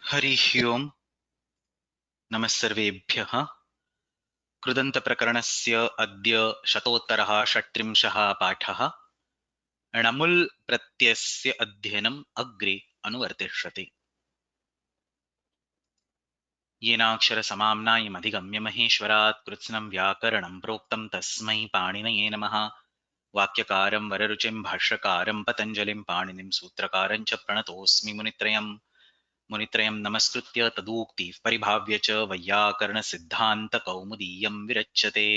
हरिः ओम् नमः सर्वेभ्यः। कृदन्तप्रकरणस्य अद्य शतोत्तरः षट्त्रिंशः पाठः। णमुल् प्रत्ययस्य अध्ययनम् अग्रे अनुवर्तिष्यते। येनाक्षरसमाम्नायमधिगम्य महेश्वरात् कृत्स्नं व्याकरणं प्रोक्तं तस्मै पाणिनये नमः। वाक्यकारं वररुचिं भाष्यकारं पतञ्जलिं पाणिनिं सूत्रकारं च प्रणतोऽस्मि मुनित्रयं नमस्कृत्य तदूक्तिः परिभाव्य च वैयाकरणसिद्धान्तकौमुदीयं विरच्यते।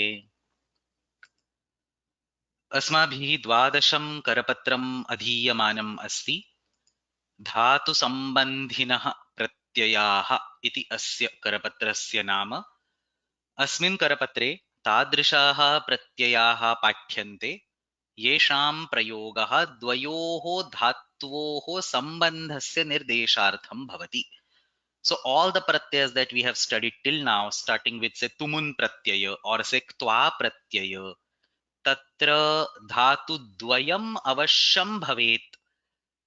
अस्माभिः द्वादशं करपत्रम् अधीयमानम् अस्ति। धातुसम्बन्धिनः प्रत्ययाः इति अस्य करपत्रस्य नाम। अस्मिन् करपत्रे तादृशाः प्रत्ययाः पाठ्यन्ते येषां प्रयोगः द्वयोः धात्वोः सम्बन्धस्य निर्देशार्थं भवति। So all the pratyas that we have studied till now, starting with say tumun pratyaya or say ktva pratyaya, तत्र धातुद्वयम् अवश्यं भवेत्।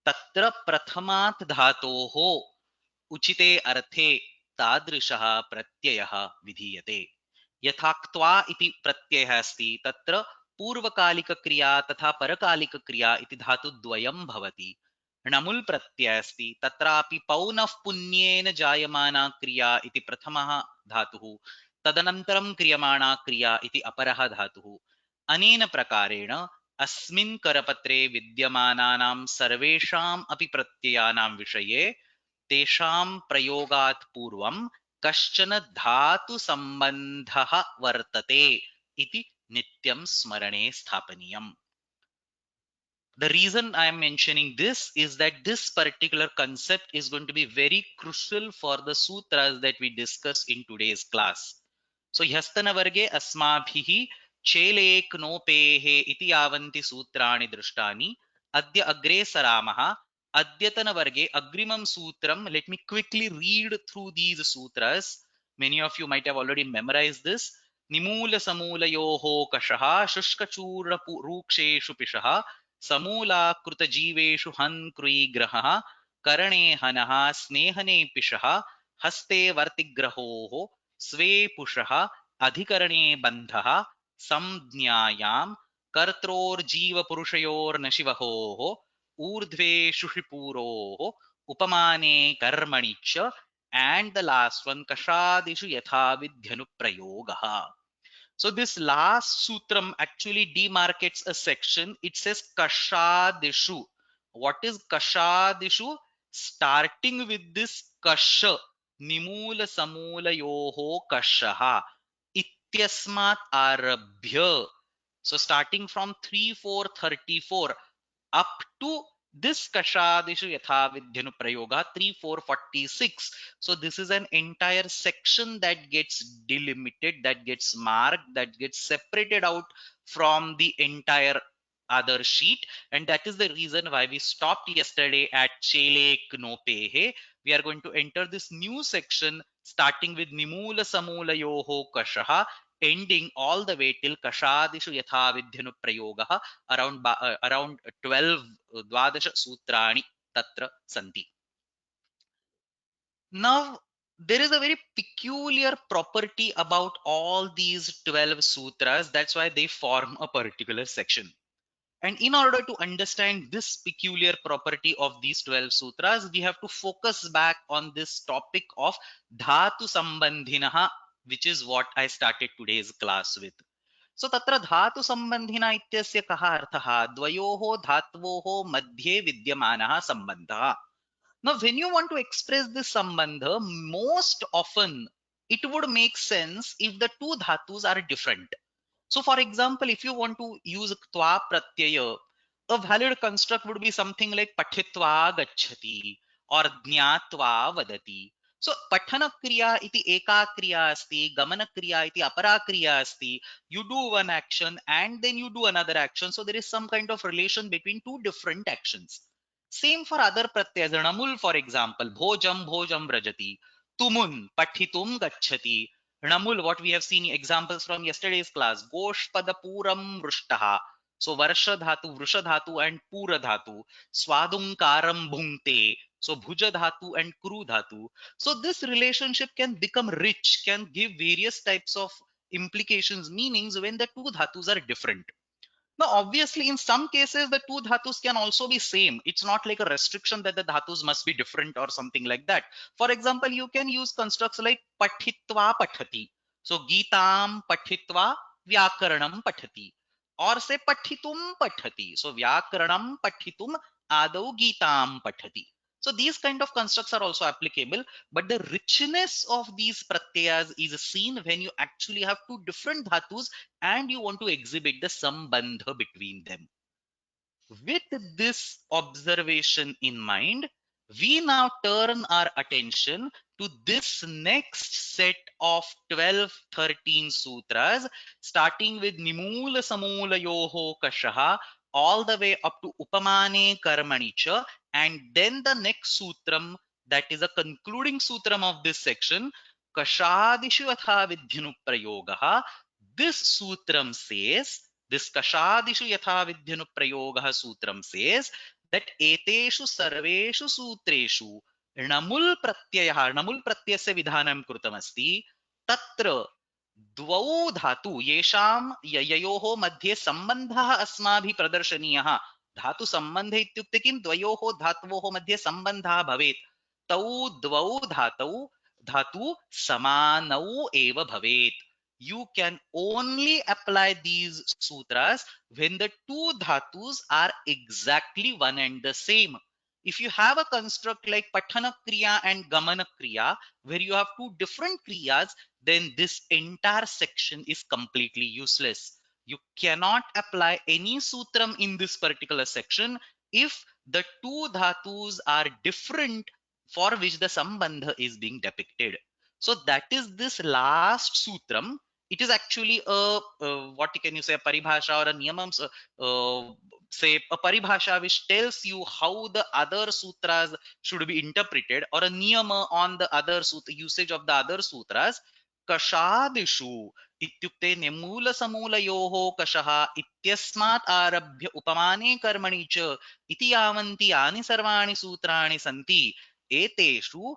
तत्र प्रथमात् धातोः उचिते अर्थे तादृशः प्रत्ययः विधीयते। यथा क्त्वा इति प्रत्ययः अस्ति, तत्र पूर्वकालिकक्रिया तथा परकालिकक्रिया इति धातुद्वयं भवति। णमुल् प्रत्ययः अस्ति, तत्रापि पौनः पुन्येन जायमाना क्रिया इति प्रथमः धातुः, तदनन्तरं क्रियमाणा क्रिया इति अपरः धातुः। अनेन प्रकारेण अस्मिन् करपत्रे विद्यमानानां सर्वेषाम् अपि प्रत्ययानां विषये तेषां प्रयोगात् पूर्वं कश्चन धातुसम्बन्धः वर्तते इति नित्यं स्मरणे स्थापनीयम्। The reason I am mentioning this is that this particular concept is going to be very crucial for the sutras that we discuss in today's class. So ह्यस्तनवर्गे अस्माभिः चेलेक्नोपेः इति यावन्ति सूत्राणि दृष्टानि। अद्य अग्रे सरामः। अद्यतनवर्गे अग्रिमं सूत्रं, let me quickly read through these sutras. Many of you might have already memorized this. निमूलसमूलयोः कषः शुष्कचूर्णरूक्षेषु पिशः समूलाकृतजीवेषु हन् कृयिग्रहः करणे हनः स्नेहने पिशः हस्ते वर्तिग्रहोः स्वे पुषः अधिकरणे बन्धः संज्ञायां कर्त्रोर्जीवपुरुषयोर्नशिवहोः ऊर्ध्वे शुषिपूरोः उपमाने कर्मणि च, and the last one कषादिषु यथा विध्यनुप्रयोगः. So this last sutram actually demarcates a section. It says kashadishu. What is kashadishu? Starting with this kasha, nimula samula yoho kashaha, ityasmat arabhya. So starting from 3-4-34 up to this kashadishu yatha vidyanu prayoga 3-4-46. So this is an entire section that gets delimited, that gets marked, that gets separated out from the entire other sheet, and that is the reason why we stopped yesterday at chele knopehe. We are going to enter this new section starting with nimula samula yoho kashaha, ending all the way till kashadishu yatha vidyanu prayoga. Around 12 द्वादश सूत्राणि तत्र सन्ति. Now there is a very peculiar property about all these 12 sutras. That's why they form a particular section. And in order to understand this peculiar property of these 12 sutras, we have to focus back on this topic of dhatu sambandhinaha, which is what I started today's class with. So तत्र धातु सम्बन्धिना इत्यस्य कः अर्थः? द्वयोः धात्वोः मध्ये विद्यमानः सम्बन्धः. Now when you want to express this sambandha, most often it would make sense if the two dhatus are different. So for example, if you want to use tva pratyaya, a valid construct would be something like pathitva gacchati or jnatva vadati. So pathana kriya iti eka kriya asti, gamana kriya iti apara kriya asti. You do one action and then you do another action. So there is some kind of relation between two different actions. Same for other pratyas. Namul, for example, bhojam bhojam vrajati. Tumun pathitum gacchati. Namul, what we have seen examples from yesterday's class. Goshpada puram vrishtaha. So varsha dhatu, vrusha dhatu and pura dhatu. Swadunkaram bhungte. So bhuja dhatu and kru dhatu. So this relationship can become rich, can give various types of implications, meanings when the two dhatus are different. Now, obviously, in some cases, the two dhatus can also be same. It's not like a restriction that the dhatus must be different or something like that. For example, you can use constructs like pathitva pathati. So, Geetam pathitva vyakaranam pathati. Or say pathitum pathati. So, vyakaranam pathitum adau Geetam pathati. So, these kind of constructs are also applicable. But the richness of these pratyayas is seen when you actually have two different dhatus and you want to exhibit the sambandha between them. With this observation in mind, we now turn our attention to this next set of 12, 13 sutras, starting with Nimula Samula Yoho Kashaha, all the way up to Upamane Karmani Cha, and then the next sutram, that is a concluding sutram of this section, Kashadishu Atha Vidhyanu Prayogaha. This sutram says, this kashadishu yatha vidyanu prayogah sutram says that eteshu sarveshu sutreshu namul pratyasya vidhanam krutamasti tatra द्वौ धातु येषां ययोः मध्ये सम्बन्धः अस्माभिः प्रदर्शनीयः. धातु सम्बन्ध इत्युक्ते किं? द्वयोः धातवोः मध्ये सम्बन्धः भवेत्. तौ द्वौ धातु समानौ एव भवेत्. You can only apply these sutras when the two dhatus are exactly one and the same. If you have a construct like Pathana Kriya and Gamana Kriya, where you have two different Kriyas, then this entire section is completely useless. You cannot apply any sutram in this particular section if the two dhatus are different for which the sambandha is being depicted. So that is this last sutram. It is actually what can you say, a paribhasha or a niyamam, say a paribhasha which tells you how the other sutras should be interpreted, or a niyama on the other usage of the other sutras. Kashadishu इत्युक्ते निमूलसमूलयोः कषः इत्यस्मात् आरभ्य उपमाने कर्मणि च इति यावन्ति यानि सर्वाणि सूत्राणि सन्ति एतेषु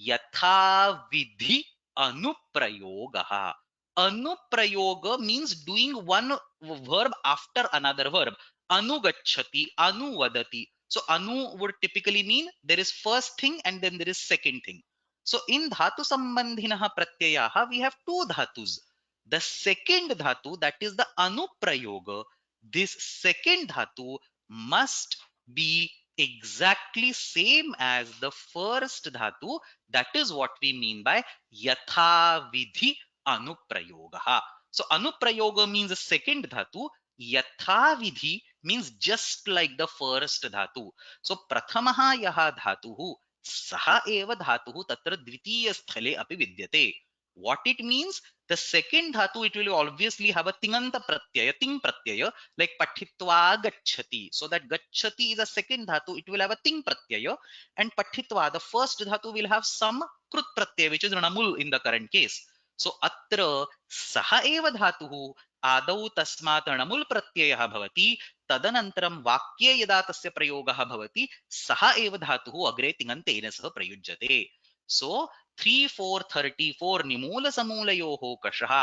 यथाविधि अनुप्रयोगः. Anuprayoga means doing one verb after another verb. Anugachati, anuvadati. So anu would typically mean there is first thing and then there is second thing. So in dhatu sambandhinaha pratyayaha, we have two dhatus. The second dhatu, that is the anuprayoga, this second dhatu must be exactly same as the first dhatu. That is what we mean by yatha vidhi anuprayoga. So anuprayoga means the second dhatu. Yatha vidhi means just like the first dhatu. So prathamaha yaha dhatuhu saha eva dhatuhu tatra dvitiya sthale api vidyate. What it means? The second dhatu, it will obviously have a tinganta pratyaya, ting pratyaya, like pathitva gacchati. So that gacchati is a second dhatu, it will have a ting pratyaya, and pathitva, the first dhatu, will have some krut pratyaya, which is namul in the current case. So atra saha eva dhatuhu adau tasmat namul pratyayah bhavati तदनन्तरं वाक्ये यदा तस्य प्रयोगः भवति सः एव धातुः अग्रे तिङन्तेन सह प्रयुज्यते. सो 3, 4, 34 निमूलसमूलयोः कषः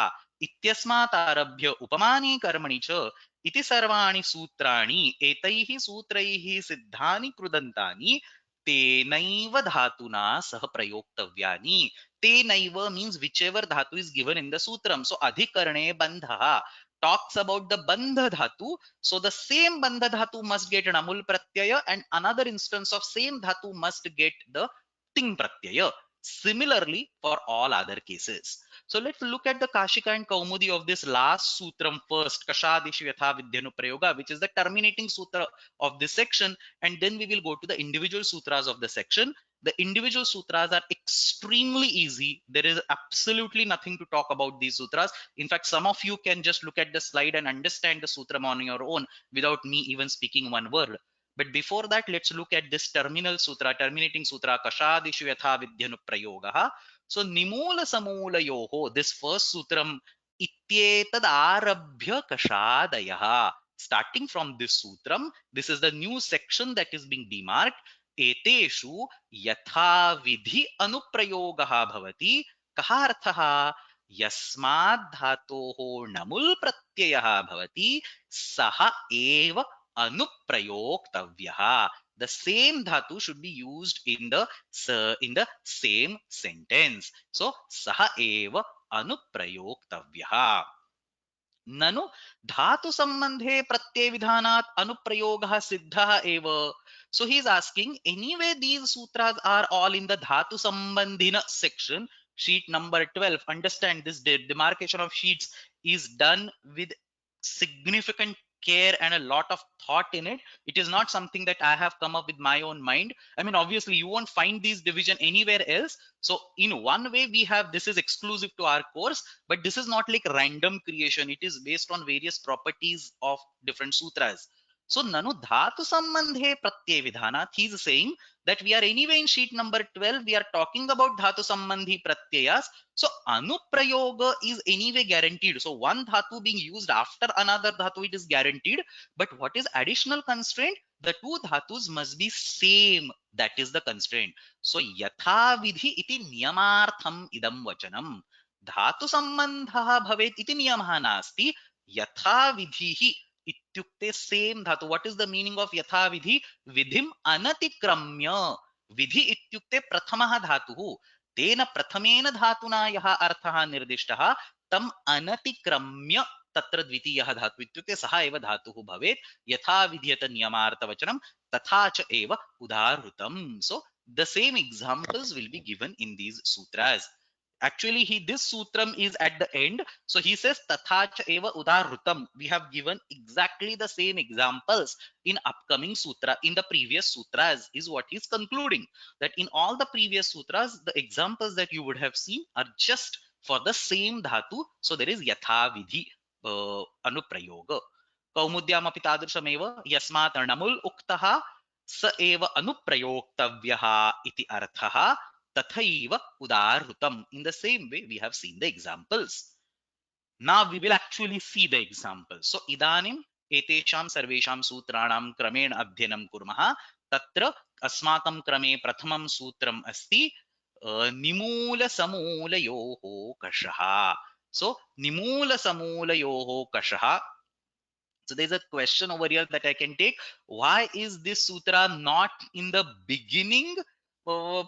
इत्यस्मात् आरभ्य उपमाने कर्मणि च इति सर्वाणि सूत्राणि एतैः सूत्रैः सिद्धानि कृदन्तानि तेनैव धातुना सह प्रयोक्तव्यानि. Tenaiva means whichever dhatu is given in the sutram. So adhikarane bandha talks about the bandha dhatu. So the same bandha dhatu must get an amul pratyaya, and another instance of same dhatu must get the ting pratyaya. Similarly for all other cases. So let's look at the Kashika and Kaumudi of this last sutram first, Kashadishu Yatha Vidyanu Prayoga, which is the terminating sutra of this section, and then we will go to the individual sutras of the section. The individual sutras are extremely easy. There is absolutely nothing to talk about these sutras. In fact, some of you can just look at the slide and understand the sutram on your own without me even speaking one word. But before that, let's look at this terminating sutra, Kashadishu Yatha Vidyanu Prayogaha. So Nimula Samula Yoho, this first sutram, Ityetad Arabhya Kashadayaha. Starting from this sutram, this is the new section that is being demarked. एतेषु यथा विधि अनुप्रयोगः भवति। कः अर्थः? यस्मात् धातोः णमुल् प्रत्ययः भवति सः एव अनुप्रयोक्तव्यः। The same dhatu should be used in the same sentence. So saha eva anuprayoktavyaha. ननु धातु संबंधे प्रत्यय विधानात् अनुप्रयोगः सिद्धः एव. So he is asking, anyway these sutras are all in the dhatu sambandhina section, sheet number 12. Understand, this demarcation of sheets is done with significant care and a lot of thought in it. It is not something that I have come up with my own mind. I mean, obviously you won't find these division anywhere else. So in one way we have, this is exclusive to our course, but this is not like random creation. It is based on various properties of different sutras. So nanu dhatu sambandhe pratyay vidhanat, he is saying that we are anyway in sheet number 12, we are talking about dhatu sambandhi pratyayas. So anuprayoga is anyway guaranteed. So one dhatu being used after another dhatu, it is guaranteed. But what is additional constraint? The two dhatus must be same. That is the constraint. So yatha vidhi iti niyamartham idam vachanam. धातु संबंधः भवेत् इति नियमः नास्ति. यथा विधिः इत्युक्ते same धातु. What is the meaning of यथा विधि? विधिम अनतिक्रम्य. विधि इत्युक्ते प्रथमः धातुः. तेन प्रथमेन धातुना यः अर्थः निर्दिष्टः तम अनतिक्रम्य तत्र द्वितीयः धातु इत्युक्ते सः एव धातुः भवेत्. यथा विधीयत नियमार्थवचनं तथा च एव उदाहृतम्. So the same examples will be given in these sutras. Actually this sutram is at the end, so he says tathacha eva udarutam. We have given exactly the same examples in upcoming sutra, in the previous sutras, is what he's concluding, that in all the previous sutras the examples that you would have seen are just for the same dhatu. So there is yatha vidhi anuprayoga. कौमुद्याम अपि तादृशमेव यस्मात् णमुल् उक्तः स एव अनुप्रयोक्तव्यः इति अर्थः. Tathaiva udarutam. In the same way, we have seen the examples. Now we will actually see the examples. So idanim etesham sarvesham sutranam kramen adhyanam kurmah. Tatra asmakam krame prathamam sutram asti nimula samulayoho kashaha. So nimula samulayoho kashaha. So there's a question over here that I can take. Why is this sutra not in the beginning?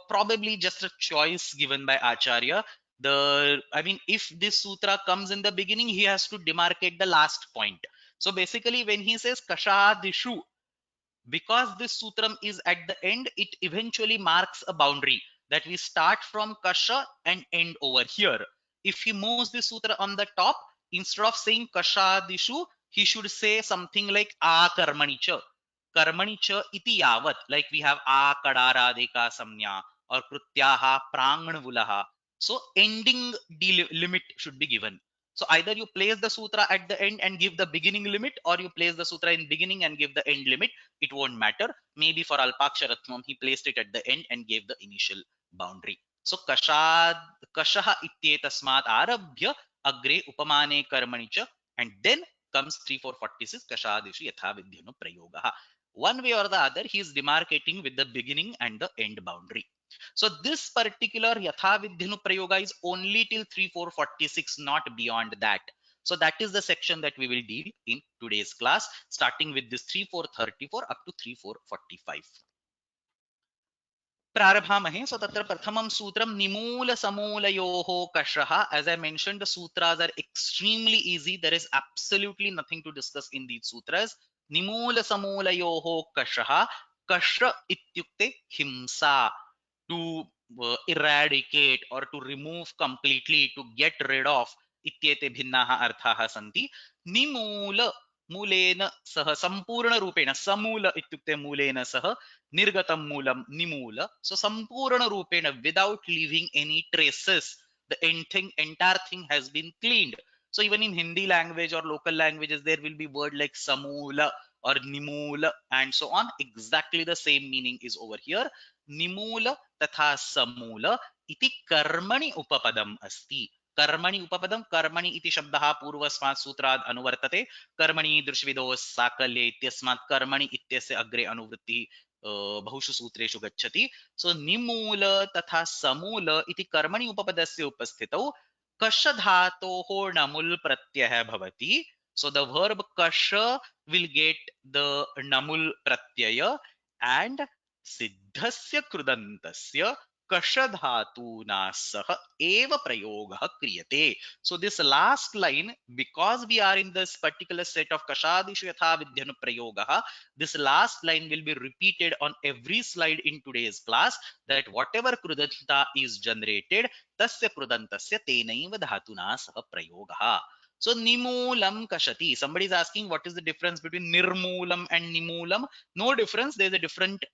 Probably just a choice given by Acharya. I mean, if this sutra comes in the beginning, he has to demarcate the last point. So basically, when he says Kashadishu, because this sutram is at the end, it eventually marks a boundary that we start from Kasha and end over here. If he moves this sutra on the top, instead of saying Kashadishu, he should say something like Akarmanicha. Karmanicha iti yavat, like we have Akadarādeka samnya or Krutyaha Prangnavulaha. So ending limit should be given. So either you place the sutra at the end and give the beginning limit, or you place the sutra in beginning and give the end limit. It won't matter. Maybe for Alpaksharatmam, he placed it at the end and gave the initial boundary. So kashaha ityetasmat arabhya agre upamane karmani cha, and then comes 3446 kashadishu yatha vidyano prayogaha. One way or the other, he is demarcating with the beginning and the end boundary. So this particular yatha vidyanu prayoga is only till 3446, not beyond that. So that is the section that we will deal in today's class, starting with this 3434 up to 3445. प्रारभामहे. So तत्र प्रथमं सूत्रं निमूल समूलयोः कषः. As I mentioned, the sutras are extremely easy. There is absolutely nothing to discuss in these sutras. निमूल समूलयोः कषः. कष इत्युक्ते हिंसा, to eradicate or to remove completely, to get rid of. इत्येते भिन्नाः अर्थाः सन्ति. निमूल, मूलेन सह, संपूर्ण रूपेण. समूल इत्युक्ते मूलेन सह, निर्गतं मूलं निमूल. So sampurna rupena, without leaving any traces, the entire thing has been cleaned. So even in Hindi language or local languages, there will be word like samoola or nimoola and so on. Exactly the same meaning is over here. Nimoola तथा समूल इति कर्मणि उपपदम् अस्ति. कर्मणि उपपदं, कर्मणि इति शब्दः पूर्वस्मात् सूत्रात् अनुवर्तते. कर्मणि दृश्विदोः साकल्ये इत्यस्मात् कर्मणि इत्यस्य अग्रे अनुवृत्तिः बहुषु सूत्रेषु गच्छति. सो निमूल तथा समूल इति कर्मणि उपपदस्य उपस्थितौ कष धातोः णमुल् प्रत्ययः भवति. So the verb kasha will get the namul pratyaya and siddhasya krudantasya kasha dhatuna sah eva prayogah kriyate. So this last line, because we are in this particular set of kashadishu yatha vidyanu prayogah, this last line will be repeated on every slide in today's class, that whatever krudanta is generated, tasya krudantasya tenaiva dhatuna sah prayogah. So nimulam kashati. Somebody is asking what is the difference between nirmulam and nimulam. No difference. There is a different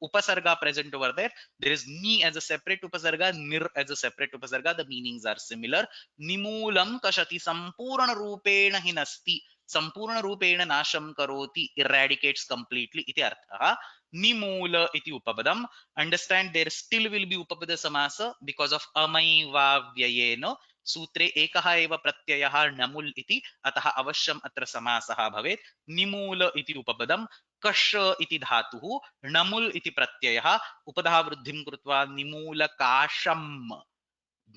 upasarga present over there. There is ni as a separate upasarga, nir as a separate upasarga. The meanings are similar. Nimulam kashati sampurna rupena hinasti. Sampurna rupena nasham karoti, eradicates completely. Iti artha. Nimula iti upapadam. Understand there still will be upapada samasa because of amaiva vyayena. सूत्रे एकः एव प्रत्ययः नमुल् इति, अतः अवश्यम् अत्र समासः भवेत्. निमूल इति उपपदं, कष इति धातुः, नमुल् इति प्रत्ययः, उपधा वृद्धिं कृत्वा निमूलकाशम्,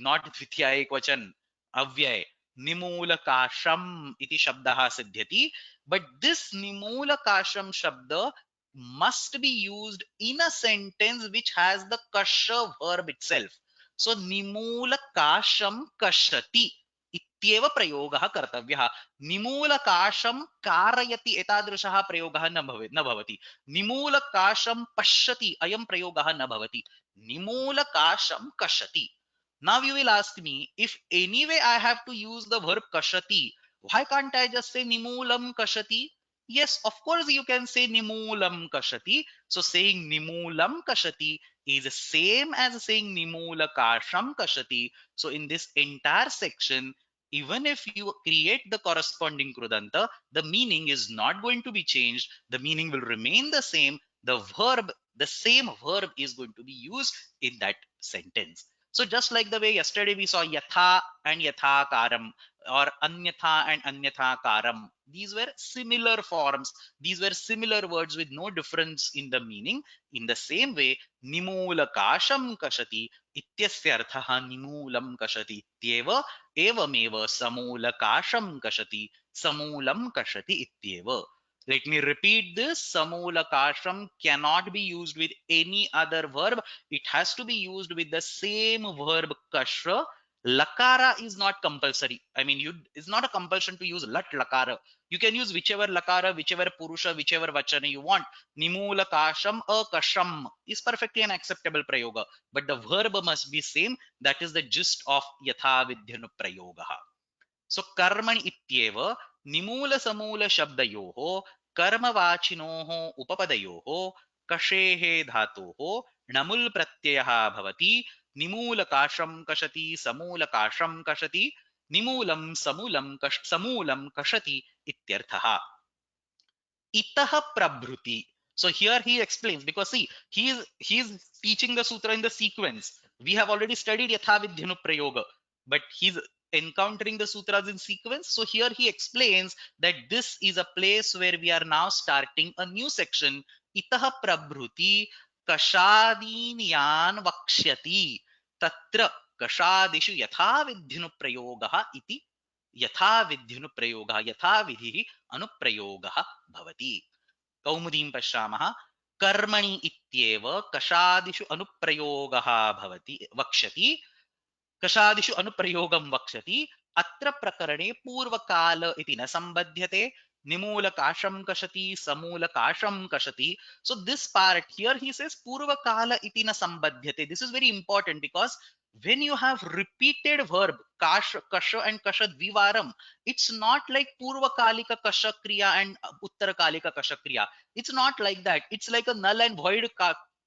नाट् द्वितीया एकवचन, अव्यय, निमूलकाशम् इति शब्दः सिद्ध्यति. बट दिस निमूलकाशम् शब्द must be used in a sentence which has the kasha verb itself. So निमूलकाशं कषति इत्येव प्रयोगः कर्तव्यः. निमूलकाशं कारयति एतादृशः प्रयोगः न भवति. निमूलकाशं पश्यति अयं प्रयोगः न भवति. निमूलकाशं कषति. Now you will ask me, if anyway I have to use the verb kashati, why can't I just say nimulam kashati? Yes, of course you can say nimulam kashati. So saying nimulam kashati is the same as saying nimula kasham kashati. So in this entire section, even if you create the corresponding krudanta, the meaning is not going to be changed. The meaning will remain the same. The verb, the same verb is going to be used in that sentence. So just like the way yesterday we saw yatha and yatha karam, or anyatha and anyatha karam, these were similar forms. These were similar words with no difference in the meaning. In the same way, nimulakasham kashati ityasya arthaha nimulam kashati ityeva, evameva samulakasham kashati samulam kashati ityeva. Let me repeat this. Samulakasham cannot be used with any other verb. It has to be used with the same verb kashra. Lakara is not compulsory. I mean, it's not a compulsion to use lat lakara. You can use whichever lakara, whichever purusha, whichever vachana you want. Nimula kasham akasham is perfectly an acceptable prayoga. But the verb must be same. That is the gist of yatha vidyanu prayoga. So कर्मणि इत्येव निमूल समूल शब्दयोः कर्मवाचिनोः उपपदयोः कषेः धातोः णमुल् प्रत्ययः भवति. निमूलकाशं कषति, समूलकाशं कषति, निमूलं समूलं कषति इत्यर्थः. Itah prabhuti. So here he explains, because see, he is teaching the sutra in the sequence. We have already studied yatha vidyanu prayoga, but he's encountering the sutras in sequence. So here he explains that this is a place where we are now starting a new section. Itah prabhuti kashadinyan vakshyati tatra kashadishu yatha vidyanu prayoga iti यथा विध्यनु प्रयोगः यथा विधिः अनुप्रयोगः भवति. कौमुदीं पश्यामः. कर्मणि इत्येव कषादिषु अनुप्रयोगः भवति वक्ष्यति. कषादिषु अनुप्रयोगं वक्ष्यति. अत्र प्रकरणे पूर्वकाल इति न संबध्यते. निमूलकाशं कषति, समूलकाशं कषति. So this part here he says पूर्वकाल इति न संबध्यते. This is very important because when you have repeated verb kash, kasha and kasha dvivaram, it's not like purvakalika kasha kriya and uttarakalika kasha kriya. It's not like that. It's like a null and void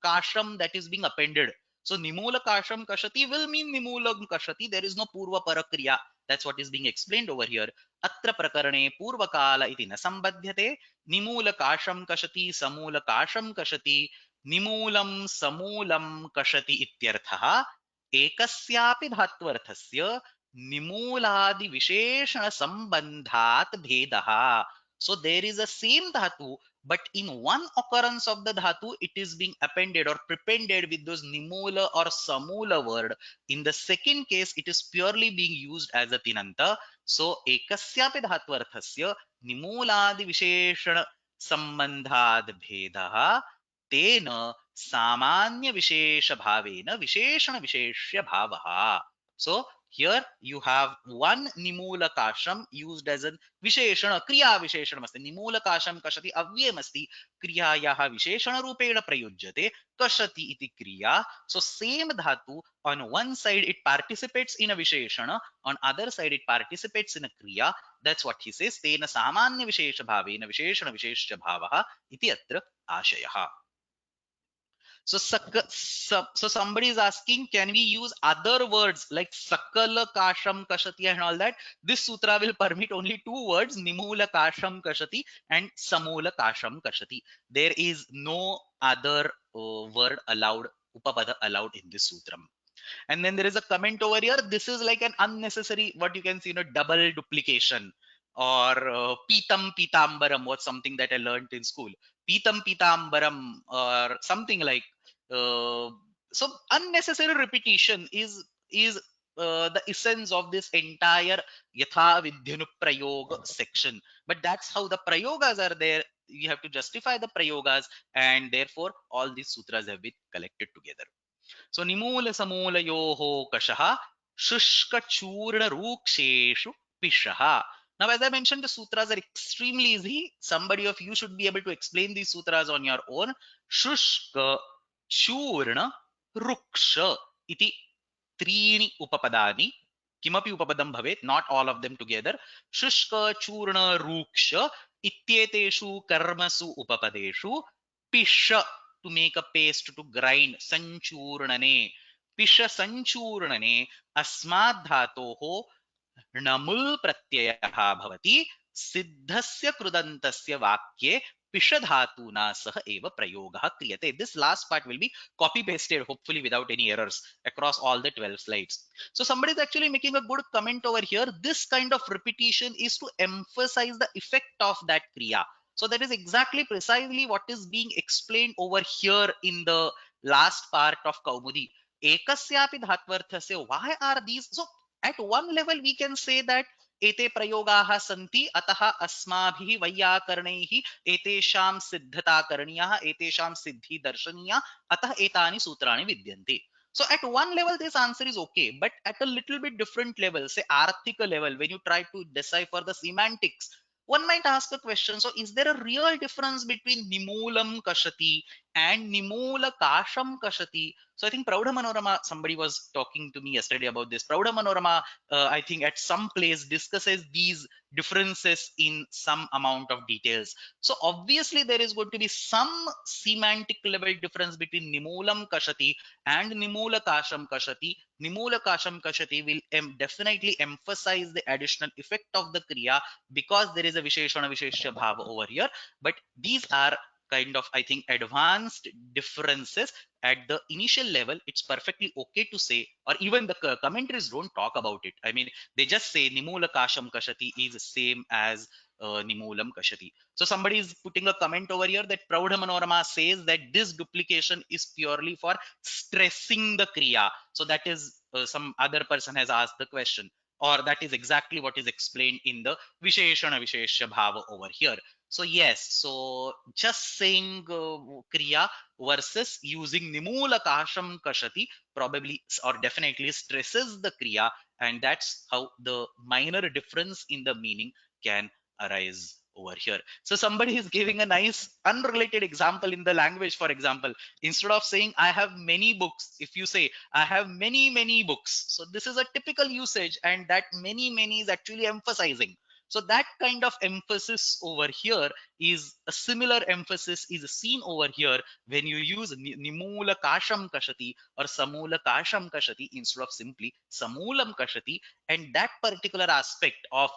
kasham that is being appended. So nimula kasham kashati will mean nimulam kashati. There is no purva parakriya. That's what is being explained over here. Atra prakarane purvakala iti na sambadhyate. Nimula kasham kashati, samula kasham kashati, nimulam samulam kashati ityarthaha. एकस्यापि धात्वर्थस्य निमूलादि विशेषण संबंधात भेदः. So there is a same dhatu, but in one occurrence of the dhatu it is being appended or prepended with those nimula or samula word. In the second case it is purely being used as a tinanta. So ekasyapi dhatvarthasya nimuladi visheshana sambandhad bhedah tena samanya vishesha bhavena visheshana visheshya bhavaha. So here you have one nimulakasham used as a विशेषण क्रिया विशेषण अस्ति निमूलकाशं कषति अव्ययमस्ति क्रियायाः विशेषणरूपेण प्रयुज्यते कषति इति क्रिया. So same dhatu, on one side it participates in a visheshana, on other side it participates in a kriya. That's what he says. तेन सामान्य विशेष भावेन विशेषण विशेष्य भावः इति अत्र आशयः. So somebody is asking, can we use other words like sakala kasham kashati and all that? This sutra will permit only two words, nimula kasham kashati and samula kasham kashati. There is no other word allowed, upapada allowed in this sutram. And then there is a comment over here. This is like an unnecessary, what you can see, double duplication. Or pitam pitambaram was something that I learned in school. Pitam pitambaram or something like. Uh, so unnecessary repetition is the essence of this entire yatha vidyanu prayoga section. But that's how the prayogas are there. You have to justify the prayogas, and therefore all these sutras have been collected together. So nimula samula yoho kashaha shushka churna ruksheshu pishaha. Now, as I mentioned, the sutras are extremely easy. Somebody of you should be able to explain these sutras on your own. Shushka churna ruksha iti त्रीणि उपपदानि. किमपि उपपदं भवेत्, not all of them together. शुष्क चूर्ण रूक्ष इत्येतेषु कर्मसु उपपदेषु पिष, to make a paste, to grind, संचूर्णने, पिष संचूर्णने अस्माद् धातोः णमुल् प्रत्ययः भवति सिद्धस्य कृदन्तस्य वाक्ये पिषधातुना सह एव प्रयोगः क्रियते. This last part will be copy pasted hopefully without any errors across all the 12 slides. So somebody is actually making a good comment over here. This kind of repetition is to emphasize the effect of that kriya. So that is exactly precisely what is being explained over here in the last part of Kaumudi. Ekasyapi dhatvarthasya. Why are these? So at one level we can say that एते प्रयोगाः सन्ति अतः अस्माभिः वैयाकरणैः एतेषां सिद्धता करणीया एतेषां सिद्धि दर्शनीया अतः एतानि सूत्राणि विद्यन्ते. So at one level this answer is okay, but at a little bit different level, say arthika level, when you try to decipher the semantics, one might ask a question. So is there a real difference between nimulam kashati and nimula kasham kashati? So I think Praudha Manorama, somebody was talking to me yesterday about this. Praudha Manorama, I think at some place discusses these differences in some amount of details. So obviously there is going to be some semantic level difference between nimulam kashati and nimula kasham kashati. Nimula kasham kashati will definitely emphasize the additional effect of the kriya because there is a visheshana visheshya bhava over here. But these are kind of, I think, advanced differences. At the initial level it's perfectly okay to say, or even the commentaries don't talk about it. I mean, they just say nimula kasham kashati is the same as nimulam kashati. So somebody is putting a comment over here that Praudha Manorama says that this duplication is purely for stressing the kriya. So that is some other person has asked the question, or that is exactly what is explained in the visheshana visheshya bhava over here. So yes, so just saying kriya versus using nimula kasham kashati probably or definitely stresses the kriya, and that's how the minor difference in the meaning can arise over here. So somebody is giving a nice unrelated example in the language. For example, instead of saying I have many books, if you say I have many books, so this is a typical usage, and that many is actually emphasizing. So that kind of emphasis over here is a similar emphasis is seen over here when you use nimula kasham kashati or samula kasham kashati instead of simply samulam kashati. And that particular aspect of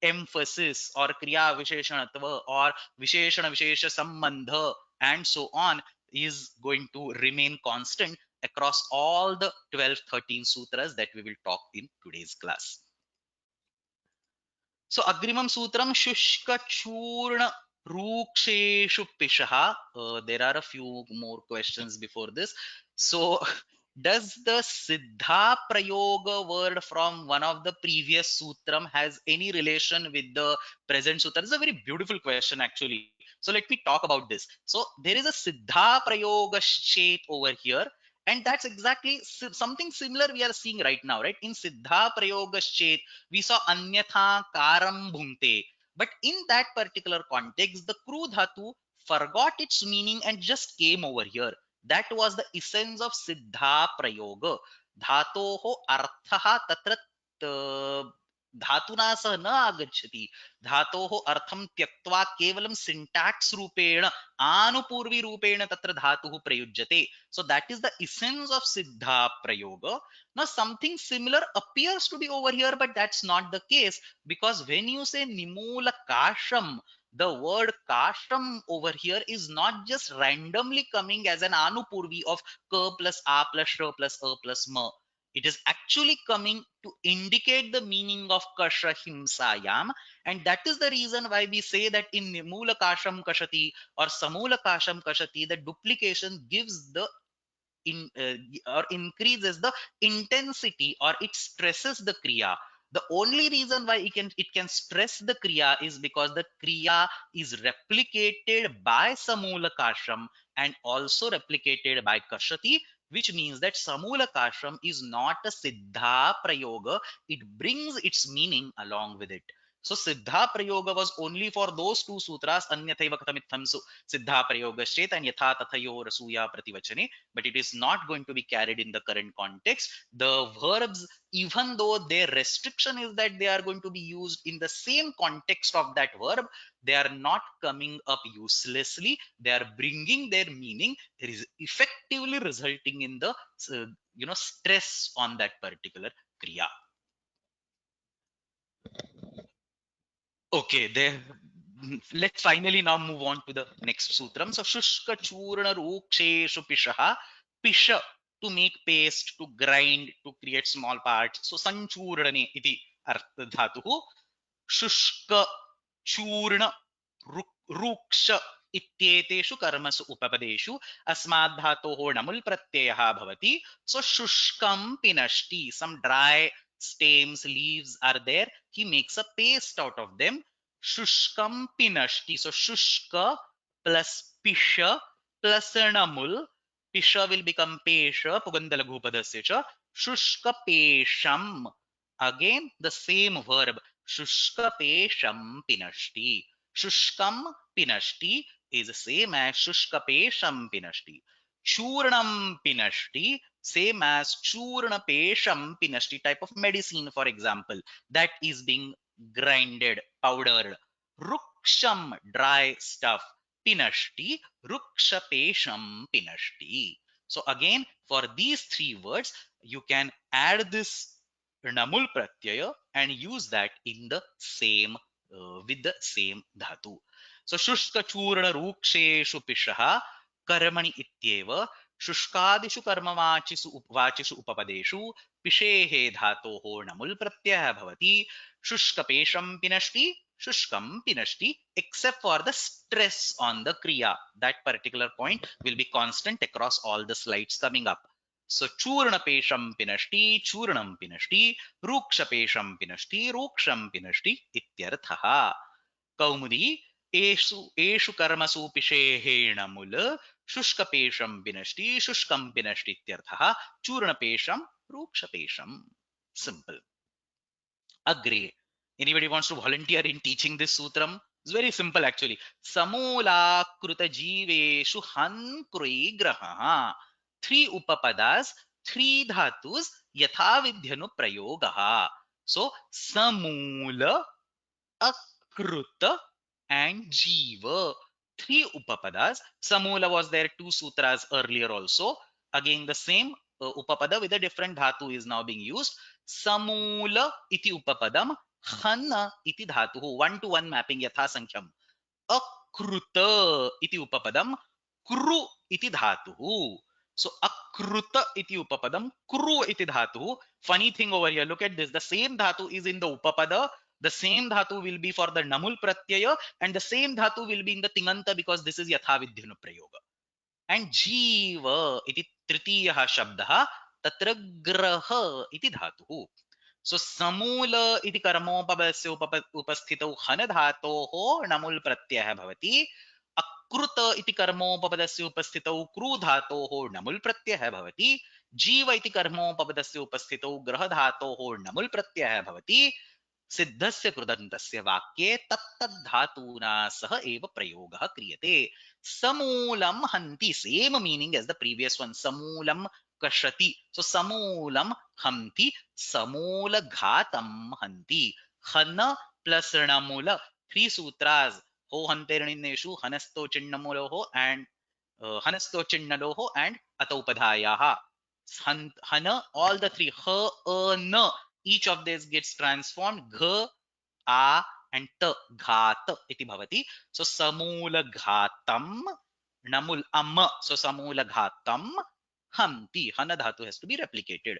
emphasis or kriya visheshanatva or visheshana vishesha sambandha and so on is going to remain constant across all the 12-13 sutras that we will talk in today's class. So agrimam sutram shushka churna Ruksheshu pishaha. There are a few more questions before this. So, does the Siddha Prayoga word from one of the previous sutram has any relation with the present sutra? This is a very beautiful question, actually. So, let me talk about this. So, there is a Siddha Prayoga Shet over here. And that's exactly something similar we are seeing right now, right? In Siddha Prayoga Shet, we saw Anyatha Karam Bhunte. But in that particular context, the Kru Dhatu forgot its meaning and just came over here. That was the essence of Siddha Prayoga. Dhatoho Arthaha Tatra धातुना सह न आगच्छति धातोः अर्थं त्यक्त्वा केवलं syntax रूपेण आनुपूर्वी रूपेण तत्र धातुः प्रयुज्यते so that is the essence of siddha prayoga now something similar appears to be over here but that's not the case because when you say nimula kasham the word kasham over here is not just randomly coming as an anupurvi of ka plus a plus sh plus a plus ma it is actually coming to indicate the meaning of kasha himsayam and that is the reason why we say that in nimula kasham kashati or samula kasham kashati the duplication gives the in or increases the intensity or it stresses the kriya the only reason why it can stress the kriya is because the kriya is replicated by samula kasham and also replicated by kashati which means that samula kasham is not a siddha prayoga it brings its meaning along with it so siddha prayoga was only for those two sutras anyathaiva kathamittham siddha prayogaschet and yatha tathayo rasuya prativachane but it is not going to be carried in the current context the verbs even though their restriction is that they are going to be used in the same context of that verb they are not coming up uselessly they are bringing their meaning it is effectively resulting in the stress on that particular kriya okay there let's finally now move on to the next sutram so shushka churna ruksheshu pishaha pisha to make paste to grind to create small parts so sanchurnane iti artha dhatuh shushka churna ruksha इत्येतेषु कर्मसु उपपदेषु अस्माद् धातोः णमुल् प्रत्ययः भवति so shushkam pinashti some dry stems leaves are there he makes a paste out of them shushkam pinashti so shushka plus pisha plus namul pisha will become pesha pugandalaghupadasya cha shushka pesham again the same verb shushka pesham pinashti shushkam pinashti is the same as shushka pesham pinashti churnam pinashti same as churna pesham pinashti type of medicine for example that is being grinded powdered ruksham dry stuff pinashti ruksha pesham pinashti so again for these three words you can add this namul pratyaya and use that in the same with the same dhatu so shushka churna ruksheshu pishaha कर्मणि इत्येव शुष्कादिषु कर्मवाचिषु वाचिषु उपपदेषु पिशेः धातोः णमुल् प्रत्ययः भवति शुष्कपेशं पिनष्टि शुष्कं पिनष्टि except for the stress on the kriya that particular point will be constant across all the slides coming up so churnapesham pinashti churnam pinashti rukshapesham pinashti ruksham pinashti ityarthah कौमुदी एषु एषु कर्मसु पिशेहेणमुल शुष्कपेशं पिनष्टि शुष्कं पिनष्टि इत्यर्थः चूर्णपेशं रूक्षपेशं simple agree anybody wants to volunteer in teaching this sutram it's very simple actually samolakruta jiveshu hankrui graha three upapadas three dhatus yatha vidhyanu prayogah so samula akruta and jiva three upapadas samula was there two sutras earlier also again the same upapada with a different dhatu is now being used samula iti upapadam hana iti dhatu one to one mapping yatha sankham akruta iti upapadam kru iti dhatu so akruta iti upapadam kru iti dhatu funny thing over here look at this the same dhatu is in the upapada The same dhatu will be for the namul pratyaya, and the same dhatu will be in the tinganta because this is yathavidhyanu prayoga. And jiva iti tritiyah shabdah tatra graha iti dhatuः. So samula iti कर्मोपपदस्य उपस्थितौ हन धातोः नमुल् प्रत्ययः भवति. अकृत इति कर्मोपपदस्य उपस्थितौ crew धातोः नमुल् प्रत्ययः भवति. जीव इति कर्मोपपदस्य उपस्थितौ ग्रह धातोः नमुल् प्रत्ययः भवति. सिद्धस्य कृदन्तस्य वाक्ये तत्तद्धातूना सह एव प्रयोगः क्रियते. समूलं हन्ति, same meaning as the previous one. समूलं कषति. So समूलं हन्ति, समूलघातं हन्ति. हन plus णमूल, three sutras. हो हन्तेर्णिन्नेषु हनस्तो चिन्नमूलोः and हनस्तो चिन्नलोः and अतौपधायाः. Hana, all the three. Ha, na, each of these gets transformed. Gha, a, and ta. Ghat iti bhavati. So samula ghatam, namul amma. So samula ghatam, hamti. Hana dhatu has to be replicated.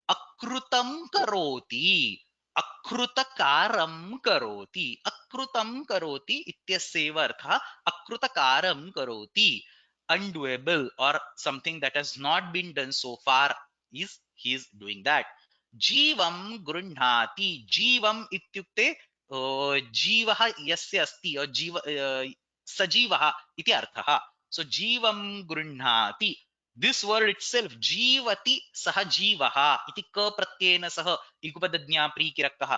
Akrutam karoti. Akrutakaram karoti. Akrutam karoti ityaseva artha. Akrutakaram karoti. Undoable or something that has not been done so far is he is doing that. Jivam grunhati. Jivam ityukte जीवः यस्य अस्ति और जीव सजीवः इति अर्थः. So जीवं गृह्णाति. This word itself, जीवति सह जीवः इति क प्रत्ययेन सह इगुपदज्ञाप्रीकिरकः.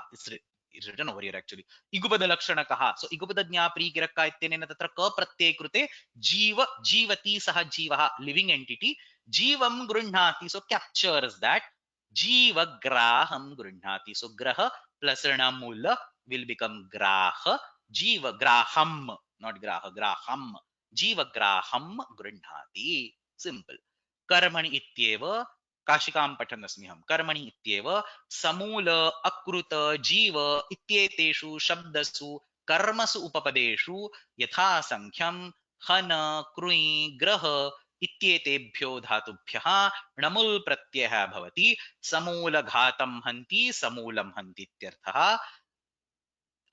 It's written over here actually. इगुपदलक्षणकः. So इगुपदज्ञाप्रीकिरक इत्यनेन तत्र क प्रत्यये कृते जीव जीवति सह जीवः, living entity. जीवं गृह्णाति, so captures that. जीवग्राहं गृह्णाति. So grah plus णमूल will become graha. Jiva graham, not graha, graham. Jiva graham grunhati. Simple. Karmani ityeva. काशिकां पठन् अस्मि अहं. कर्मणि इत्येव समूल अकृत जीव इत्येतेषु शब्दसु कर्मसु उपपदेषु यथासंख्यं हन कृञि ग्रह इत्येतेभ्यो धातुभ्यः णमुल् प्रत्ययः भवति. समूलघातं हन्ति, समूलं हन्ति इत्यर्थः.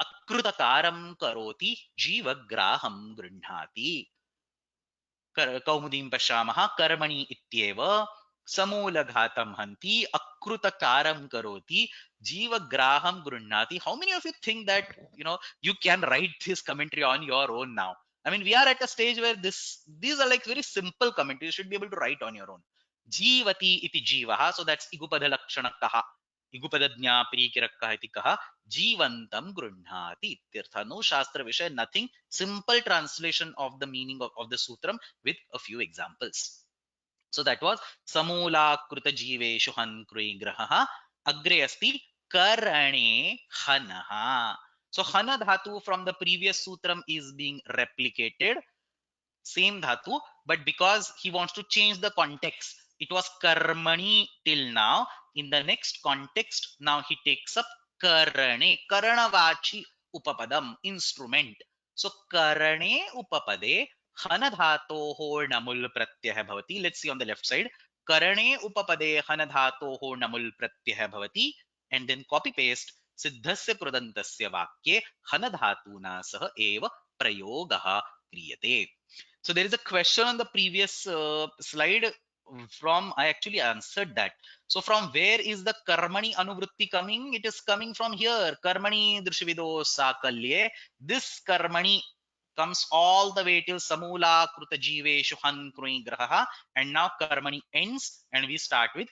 अकृतकारं करोति, जीवग्राहं गृह्णाति. कौमुदीं पश्यामः. कर्मणि इत्येव समूलघातं हन्ति, अकृतकारं करोति, जीवग्राहं गृह्णाति. How many of you think that you can write this commentary on your own now? I mean, we are at a stage where these are like very simple commentaries. You should be able to write on your own. जीवति इति जीवः, so that's इगुपदलक्षणकः. इगुपदज्ञाप्रीकिरकः इति कः. जीवन्तं गृह्णाति इत्यर्थः. No शास्त्र विषय, nothing. Simple translation of the meaning of the sutram with a few examples. So that was samulakrita jiveshu han krui grahah. Agre asti karane hanaha. So hana dhatu from the previous sutram is being replicated. Same dhatu, but because he wants to change the context, it was karmani till now. In the next context, now he takes up karane, karanavachi upapadam, instrument. So karane upapade hana dhatoho namul pratyah bhavati. Let's see on the left side. Karane upapade hana dhatoho namul pratyah bhavati. And then copy paste siddhasya krudantasya vakye hana dhatuna sah eva prayogaha kriyate. So there is a question on the previous slide. From I actually answered that. So from where is the karmani anuvritti coming? It is coming from here. Karmani drishvido sakalye. This karmani comes all the way till samula kruta jiveshu han krui graha, and now karmani ends and we start with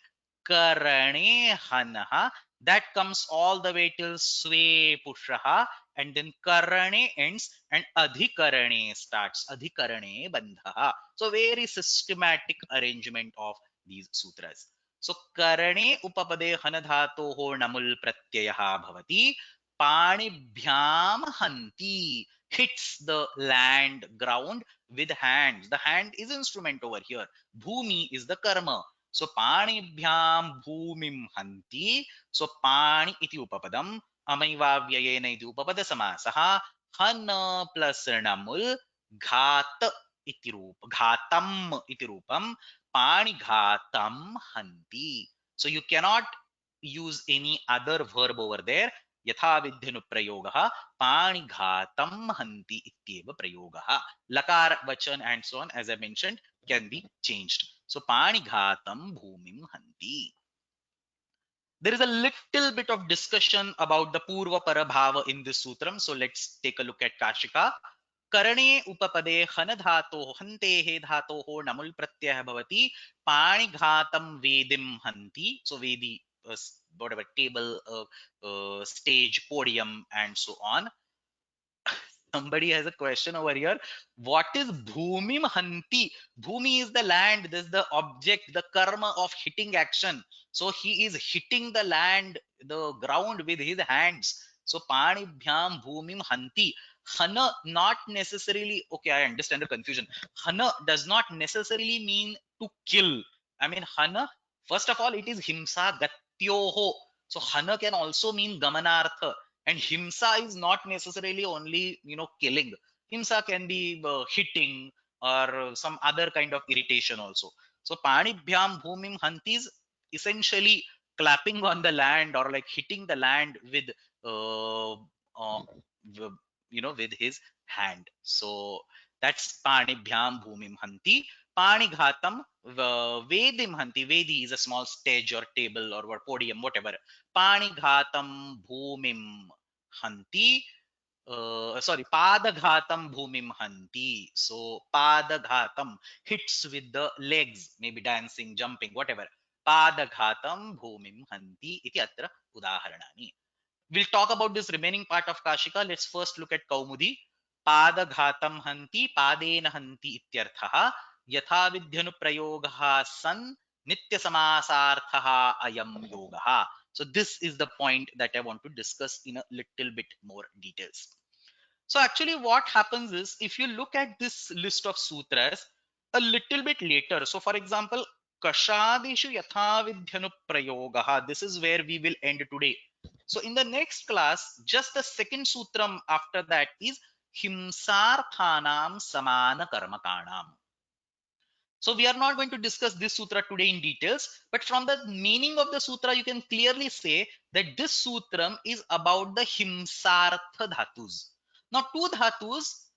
karane hanaha. That comes all the way till swe pushaha, and then karane ends and adhikarane starts. Adhikarane bandhaha. So very systematic arrangement of these sutras. So karane upapade hanadhatoho namul pratyayaha bhavati. Panibhyam hanti. Hits the land, ground with hands. The hand is instrument over here. Bhumi is the karma. So panibhyam bhumim hanti. So pani iti upapadam. अमैवाव्ययेन इति उपपदसमासः. हन plus णमुल् घात इति रूप, घातम् इति रूपं. पाणिघातं हन्ति. So you cannot use any other verb over there. यथा विध्यनुप्रयोगः पाणिघातं हन्ति इत्येव प्रयोगः. लकार वचन and so on, as I mentioned, can be changed. So पाणिघातं भूमिं हन्ति. There is a little bit of discussion about the purva parabhava in this sutram. So let's take a look at Kashika. करणे उपपदे हन धातोः हन्तेः धातोः नमुल् प्रत्ययः भवति पाणिघातं वेदिं हन्ति. So vedi, whatever, table, stage, podium and so on. Somebody has a question over here. What is bhumim hanti? Bhumi is the land. This is the object, the karma of hitting action. So he is hitting the land, the ground with his hands. So panibhyam bhumim hanti. Hana not necessarily, okay, I understand the confusion. Hana does not necessarily mean to kill. I mean, hana, first of all, it is himsa gatyoho. So hana can also mean gamanartha. And himsa is not necessarily only, killing. Himsa can be hitting or some other kind of irritation also. So panibhyam bhumim hanti is essentially clapping on the land or like hitting the land with uh, uh, with his hand. So that's panibhyam bhumim hanti. Panighatam vedim hanti. Vedi is a small stage or table or what, podium, whatever. Panighatam bhumim hanti. Sorry, padaghatam bhumim hanti. So padaghatam hits with the legs, maybe dancing, jumping, whatever. Padaghatam bhumim hanti iti atra udaharanani. We'll talk about this remaining part of Kashika. Let's first look at Kaumudi. Padaghatam hanti padena hanti ityarthaha yatha vidhyanuprayogaha san nitya samasarthaha ayam yogaha. So this is the point that I want to discuss in a little bit more details. So actually what happens is, if you look at this list of sutras a little bit later, so for example, Kashadishu yathavidhyanu prayogaha, this is where we will end today. So in the next class, just the second sutram after that is himsarthanam samana karmakanam. So we are not going to discuss this sutra today in details, but from the meaning of the sutra, you can clearly say that this sutram is about the himsartha dhatus. Now, two dhatus,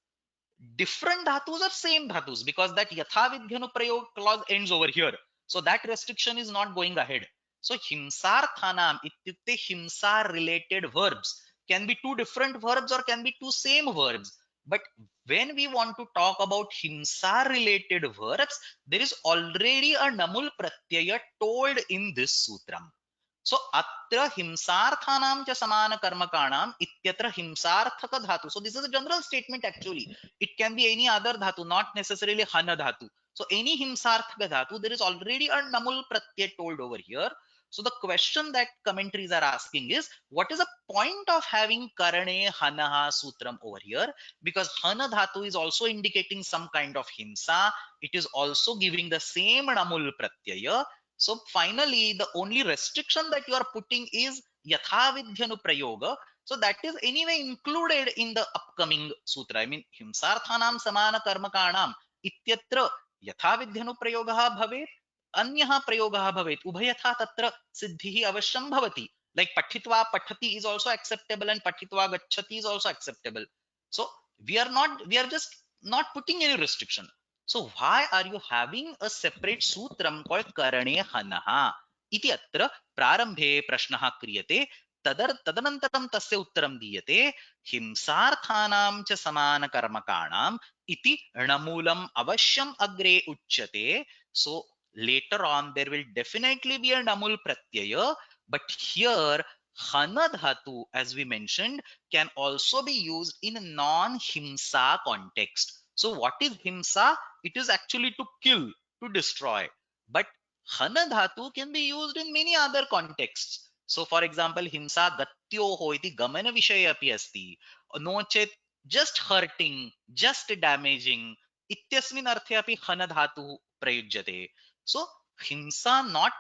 different dhatus or same dhatus, because that yathavidhyanu prayog clause ends over here. So that restriction is not going ahead. So himsarthanam ityukte himsa related verbs can be two different verbs or can be two same verbs. But when we want to talk about himsa related verbs, there is already a namul pratyaya told in this sutram. So atra himsarthanam cha samana karmakanam ityatra himsarthaka dhatu. So this is a general statement actually. It can be any other dhatu, not necessarily hana dhatu. So any himsarthaka dhatu, there is already a namul pratyay told over here. So the question that commentaries are asking is, what is the point of having karane hanaha sutram over here? Because hana dhatu is also indicating some kind of himsa. It is also giving the same namul pratyaya. So finally, the only restriction that you are putting is yathavidhyanu prayoga. So that is anyway included in the upcoming sutra. I mean, himsarthanam samana karmakanam ityatra yathavidhyanu prayogaha bhavet, anyaha prayogaha bhavet. Ubhayatha tatra siddhihi avashyam bhavati. Like pathitva pathati is also acceptable and pathitva gacchati is also acceptable. So we are just not putting any restriction. So why are you having a separate sutram called karane hanaha? Iti atra prarambhe prashnaha kriyate tadanantaram tasya uttaram diyate himsarthanam cha samana karmakanam iti namulam avashyam agre uchyate. So later on there will definitely be a namul pratyaya, but here hana dhatu, as we mentioned, can also be used in a non-himsa context. So what is himsa? It is actually to kill, to destroy. But hana dhatu can be used in many other contexts. So for example, himsa gatyoho iti gamana vishaya api asti. No chet, just hurting, just damaging. Ityasmin arthe api hana dhatu prayujyate. So himsa not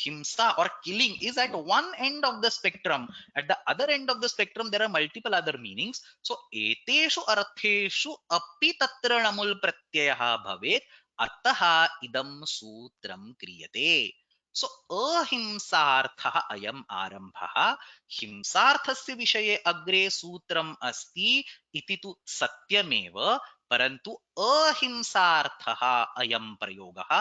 himsa or killing is at one end of the spectrum. At the other end of the spectrum, there are multiple other meanings. So eteshu artheshu api tatra namul pratyayah bhavet ataha idam sutram kriyate. सो अहिंसार्थः अयम् आरम्भः। हिंसार्थस्य विषये अग्रे सूत्रम् अस्ति इति तु सत्यमेव, परन्तु अहिंसार्थः अयं प्रयोगः।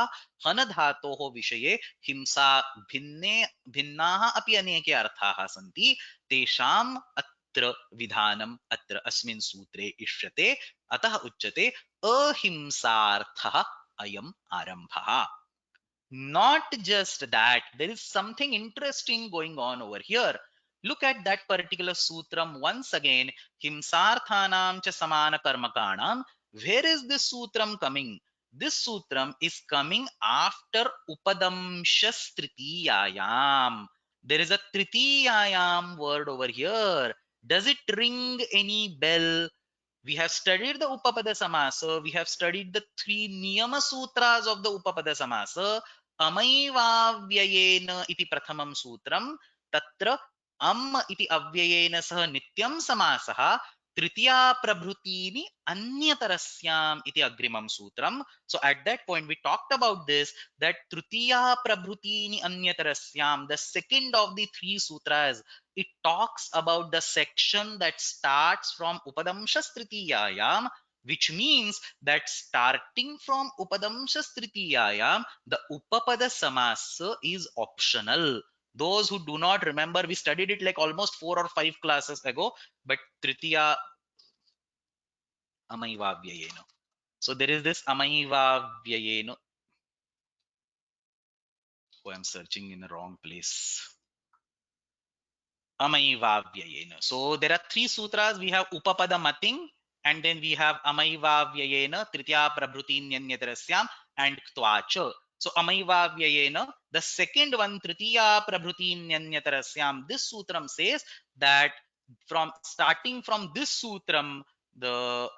हन धातोः विषये हिंसा भिन्ने भिन्नाः अपि अनेके अर्थाः सन्ति, तेषाम् अत्र विधानम् अत्र अस्मिन् सूत्रे इष्यते। अतः उच्यते अहिंसार्थः अयम् आरम्भः। Not just that, there is something interesting going on over here. Look at that particular sutram once again. Himsarthanam cha samana karmakanam. Where is this sutram coming? This sutram is coming after Upadamshas Tritiyayam. There is a Tritiyayam word over here. Does it ring any bell? We have studied the Upapada Samasa. We have studied the three Niyama Sutras of the Upapada Samasa. Amaivavyayena iti prathamam sutram. Tatra am iti avyayena sah nityam samasah. Tritiya prabhrutini anyatarasyam iti agrimam sutram. So at that point we talked about this, that Tritiya prabhrutini anyatarasyam, the second of the three sutras, it talks about the section that starts from Upadamshas Tritiyayam, which means that starting from Upadamshas Tritiyayam, the Upapada Samasa is optional. Those who do not remember, we studied it like almost 4 or 5 classes ago, but Tritiya Amaivavyayeno. So there is this Amaivavyayeno. Oh, I'm searching in the wrong place. Amaivavyayena. So there are three sutras. We have Upapada Mating, and then we have Amaivavyayena, Tritya Prabhutinyanyatrasyam, and Ktvacha. So Amaivavyayena, the second one, Tritiya Prabhutinyanyatrasyam, this sutram says that from starting from this sutram, the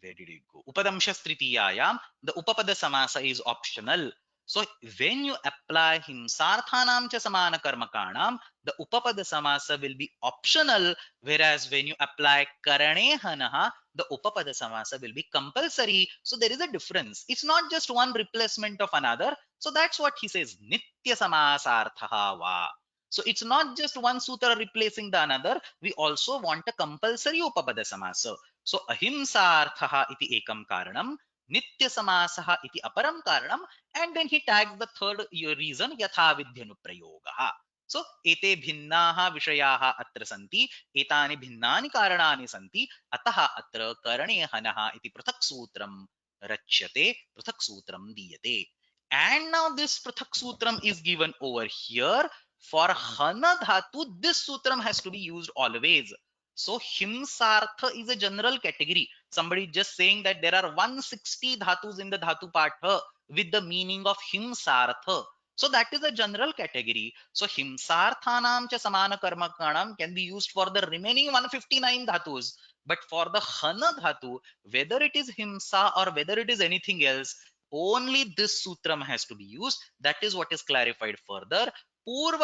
where did it go? Upadamshas Tritiyayam, the Upapada Samasa is optional. So when you apply Himsarthanam cha samana karmakanam, the Upapada Samasa will be optional, whereas when you apply Karane Hanaha, the Upapada Samasa will be compulsory. So there is a difference. It's not just one replacement of another. So that's what he says, Nitya Samasarthaha va. So it's not just one sutra replacing the another. We also want a compulsory Upapada Samasa. So ahimsarthaha iti ekam karanam, nitya samasaha iti aparam karanam, and then he tags the third reason, yatha vidhyanuprayogaha. So ete bhinnaha vishayaha atra santi, etani bhinnani karanani santi, ataha atra karane hanaha iti prathak sutram rachyate, prathak sutram diyate. And now this prathak sutram is given over here. For hana dhatu, this sutram has to be used always. So himsartha is a general category. Somebody just saying that there are 160 dhatus in the dhatu partha with the meaning of himsartha. So that is a general category. So himsarthanam cha samana karma kanam can be used for the remaining 159 dhatus. But for the hana dhatu, whether it is himsa or whether it is anything else, only this sutram has to be used. That is what is clarified further. पूर्व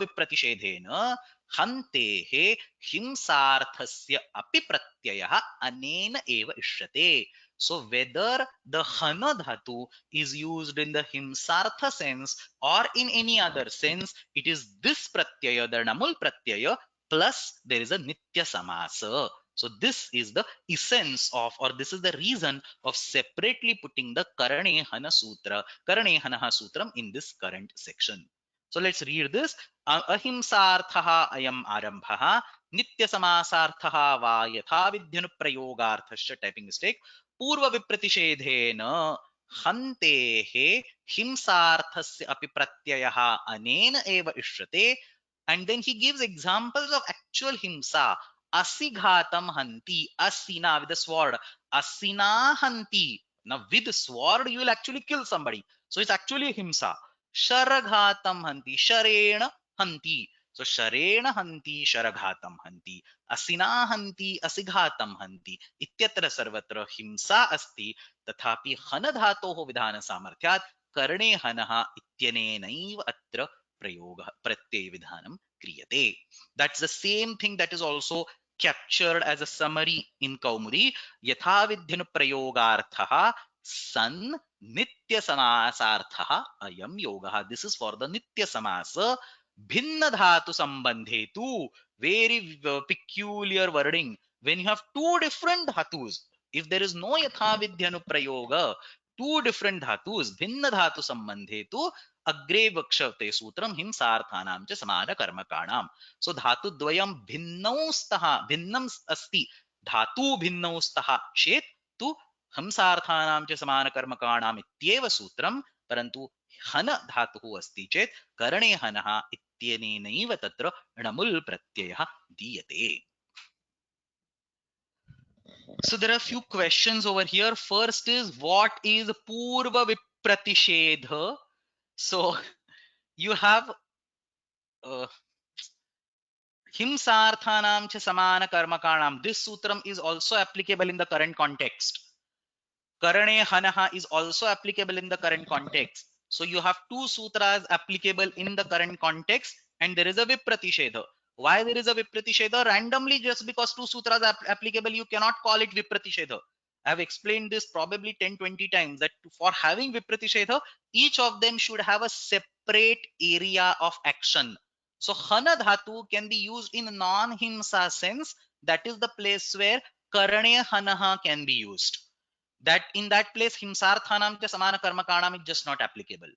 विप्रतिषेधेन हन्तेः हिंसार्थस्य अपि प्रत्ययः अनेन एव इष्यते. So whether the hana dhatu is used in the himsartha sense or in any other sense, it is this pratyaya, the namul pratyaya, plus there is a nitya samasa. So this is the essence of, or this is the reason of separately putting the Karane Hana Sutra, Karane Hanaha Sutram in this current section. So let's read this. Ahimsarthaha ayam arambhaha, nitya samasarthaha va yatha vidhyanuprayogarthasya, typing mistake, purva vipratishedhena hantehe himsarthasya api pratyayaha anena eva ishrate. And then he gives examples of actual himsa. Asighatam hanti, asina with the sword, asina hanti. Now with the sword you will actually kill somebody. So it's actually a himsa. Sharaghatam hanti, sharena hanti. So sharena hanti, sharaghatam hanti. Asina hanti, asighatam hanti. Ityatra sarvatra himsa asti. तथापि हन धातोः विधान सामर्थ्यात् कर्णे हनः इत्यनेनैव अत्र प्रयोगः प्रत्यय विधानं क्रियते. That's the same thing that is also captured as a summary in Kaumudi. यथा विध्यनु प्रयोगार्थः सन नित्य समासार्थः अयम योगः. This is for the nitya samasa. Bhinna dhatu sambandhe tu. Very peculiar wording. When you have two different dhatus, if there is no yatha vidhyanu prayoga, two different dhatus, bhinna dhatu sambandhe tu agre vakshate sutram himsarthanam cha samana karmakanam. So dhatu dvayam भिन्नौ स्तः भिन्नम अस्ति धातु भिन्नौ स्तः चेत् तु हंसार्थानां च समानकर्मकाणाम् इत्येव सूत्रम्. परन्तु हन धातुः अस्ति चेत् करणे हनः इत्यनेनैव तत्र णमुल् प्रत्ययः दीयते. So there are a few questions over here. First is, what is purva vipratishedha? So you have himsarthanam cha samana karmakanam. This sutram is also applicable in the current context. Karane hanaha is also applicable in the current context. So you have two sutras applicable in the current context, and there is a vipratishedha. Why there is a vipratishedha? Randomly, just because two sutras are applicable, you cannot call it vipratishedha. I have explained this probably 10-20 times, that for having vipratishedha, each of them should have a separate area of action. So hana dhatu can be used in non-himsa sense. That is the place where karane hanaha can be used. That in that place himsarthanam cha samana karmakanam is just not applicable.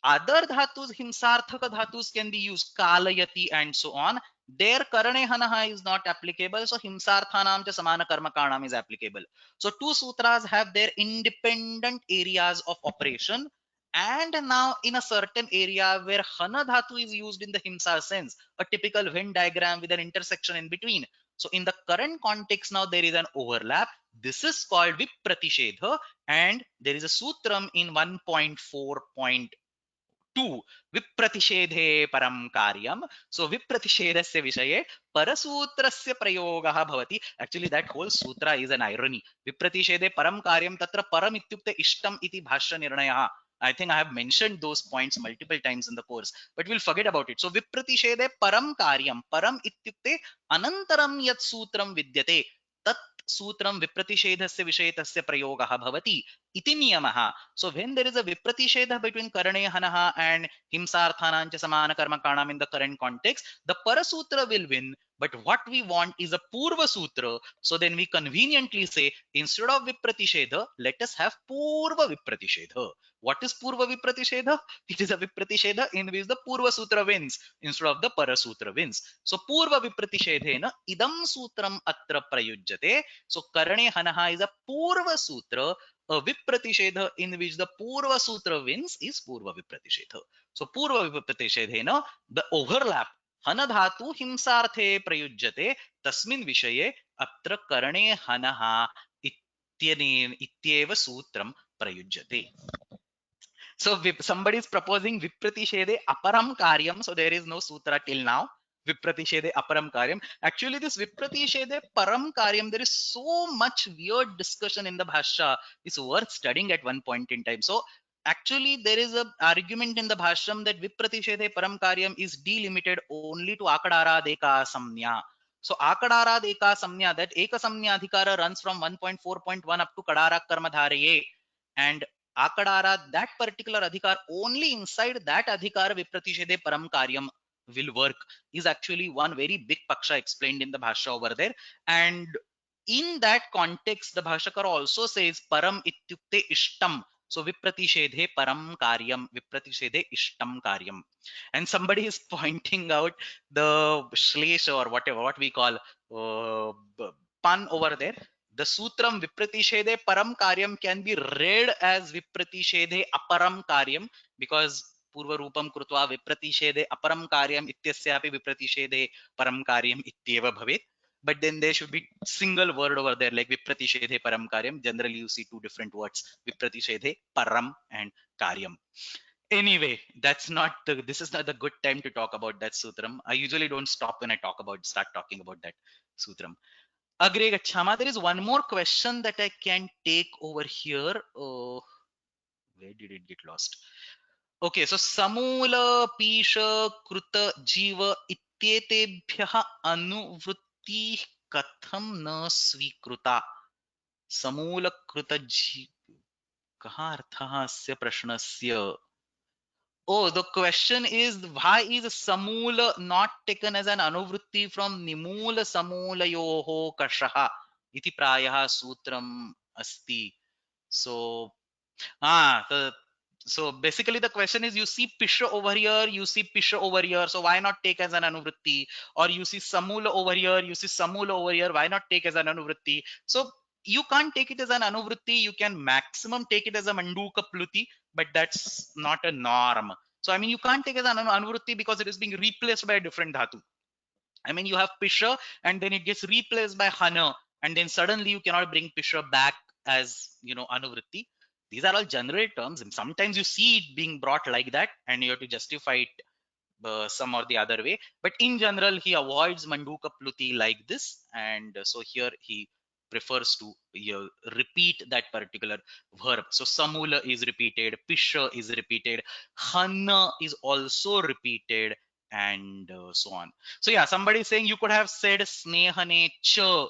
Other dhatus, himsarthaka dhatus, can be used, kalayati and so on. There karane hanaha is not applicable, so himsarthanam cha samana karmakanam is applicable. So two sutras have their independent areas of operation. And now in a certain area where hana dhatu is used in the himsa sense, a typical Venn diagram with an intersection in between. So in the current context now there is an overlap. This is called vipratishedha, and there is a sutram in 1.4.2, vipratishedhe param karyam. So vipratishedasya vishaye parasutrasya prayogaha bhavati. Actually that whole sutra is an irony. Vipratishedhe param karyam, tatra param ityukte ishtam iti bhashya nirnayaha. I think I have mentioned those points multiple times in the course, but we'll forget about it. So vipratishedhe param karyam, param ityukte anantaram yat sutram vidyate, tat sutram vipratisheधस्य विषये तस्य प्रयोगः भवति इति नियमः. So when there is a vipratishedah between karane hanaha and himsarthanam cha samana karmakanam in the current context, the parasutra will win. But what we want is a purva sutra. So then we conveniently say, instead of vipratishedha, let us have purva vipratishedha. What is purva vipratishedha? It is a vipratishedha in which the purva sutra wins instead of the parasutra wins. So purva vipratishedhena idam sutram atra prayujyate. So karane hanaha is a purva sutra. A vipratishedah in which the purva sutra wins is purva vipratishedha. So purva vipratishedhena, the overlap, hana dhatu himsarthe prayujyate, tasmin vishaye atra karane hanaha ityeva sutram prayujyate. So somebody is proposing vipratishede aparam karyam. So there is no sutra till now. Vipratishede aparam karyam. Actually, this vipratishede param karyam, there is so much weird discussion in the bhashya. It's worth studying at one point in time. So actually, there is an argument in the bhashyam that vipratishede param karyam is delimited only to akadara deka samnya. So akadara deka samnya, that eka samnya adhikara runs from 1.4.1 up to kadara karmadharaye. And akadara, that particular adhikar, only inside that adhikar vipratishede param karyam will work, is actually one very big paksha explained in the bhashya over there. And in that context, the bhashakar also says param ityukte ishtam. So vipratishedhe param karyam, vipratishedhe ishtam karyam. And somebody is pointing out the shlesha or whatever, what we call pun over there. The sutram vipratishedhe param karyam can be read as vipratishedhe aparam karyam, because पूर्व रूपम कृत्वा विप्रतिषेधे अपरम कार्यम इत्यस्यापि विप्रतिषेधे परम कार्यम इत्येव भवेत्. But then there should be single word over there like vipratishehe param karyam. Generally you see two different words, vipratishehe param and karyam. Anyway, this is not the good time to talk about that sutram. I usually don't stop when I start talking about that sutram. Agre gachhama. There is one more question that I can take over here. Where did it get lost? Okay, so samula pisha kruta jiva ityetebhyah anuvrutti katham na svikruta. Samula kruta jiva. कहाँ अर्थः अस्य प्रश्नस्य? Oh, the question is why is samula not taken as an anuvritti from nimula samulayoho kashaha iti prayah sutram asti. So so basically the question is, you see pisha over here, you see pisha over here, so why not take as an anuvritti? Or you see samula over here, you see samula over here, why not take as an anuvritti? So you can't take it as an anuvritti, you can maximum take it as a manduka pluti, but that's not a norm. So I mean, you can't take it as an anuvritti because it is being replaced by a different dhatu. I mean, you have pisha and then it gets replaced by hana, and then suddenly you cannot bring pisha back as, anuvritti. These are all general terms, and sometimes you see it being brought like that and you have to justify it some or the other way. But in general, he avoids manduka pluti like this, and so here he prefers to repeat that particular verb. So samula is repeated, pisha is repeated, hana is also repeated, and so on. So yeah, somebody is saying you could have said snehane cha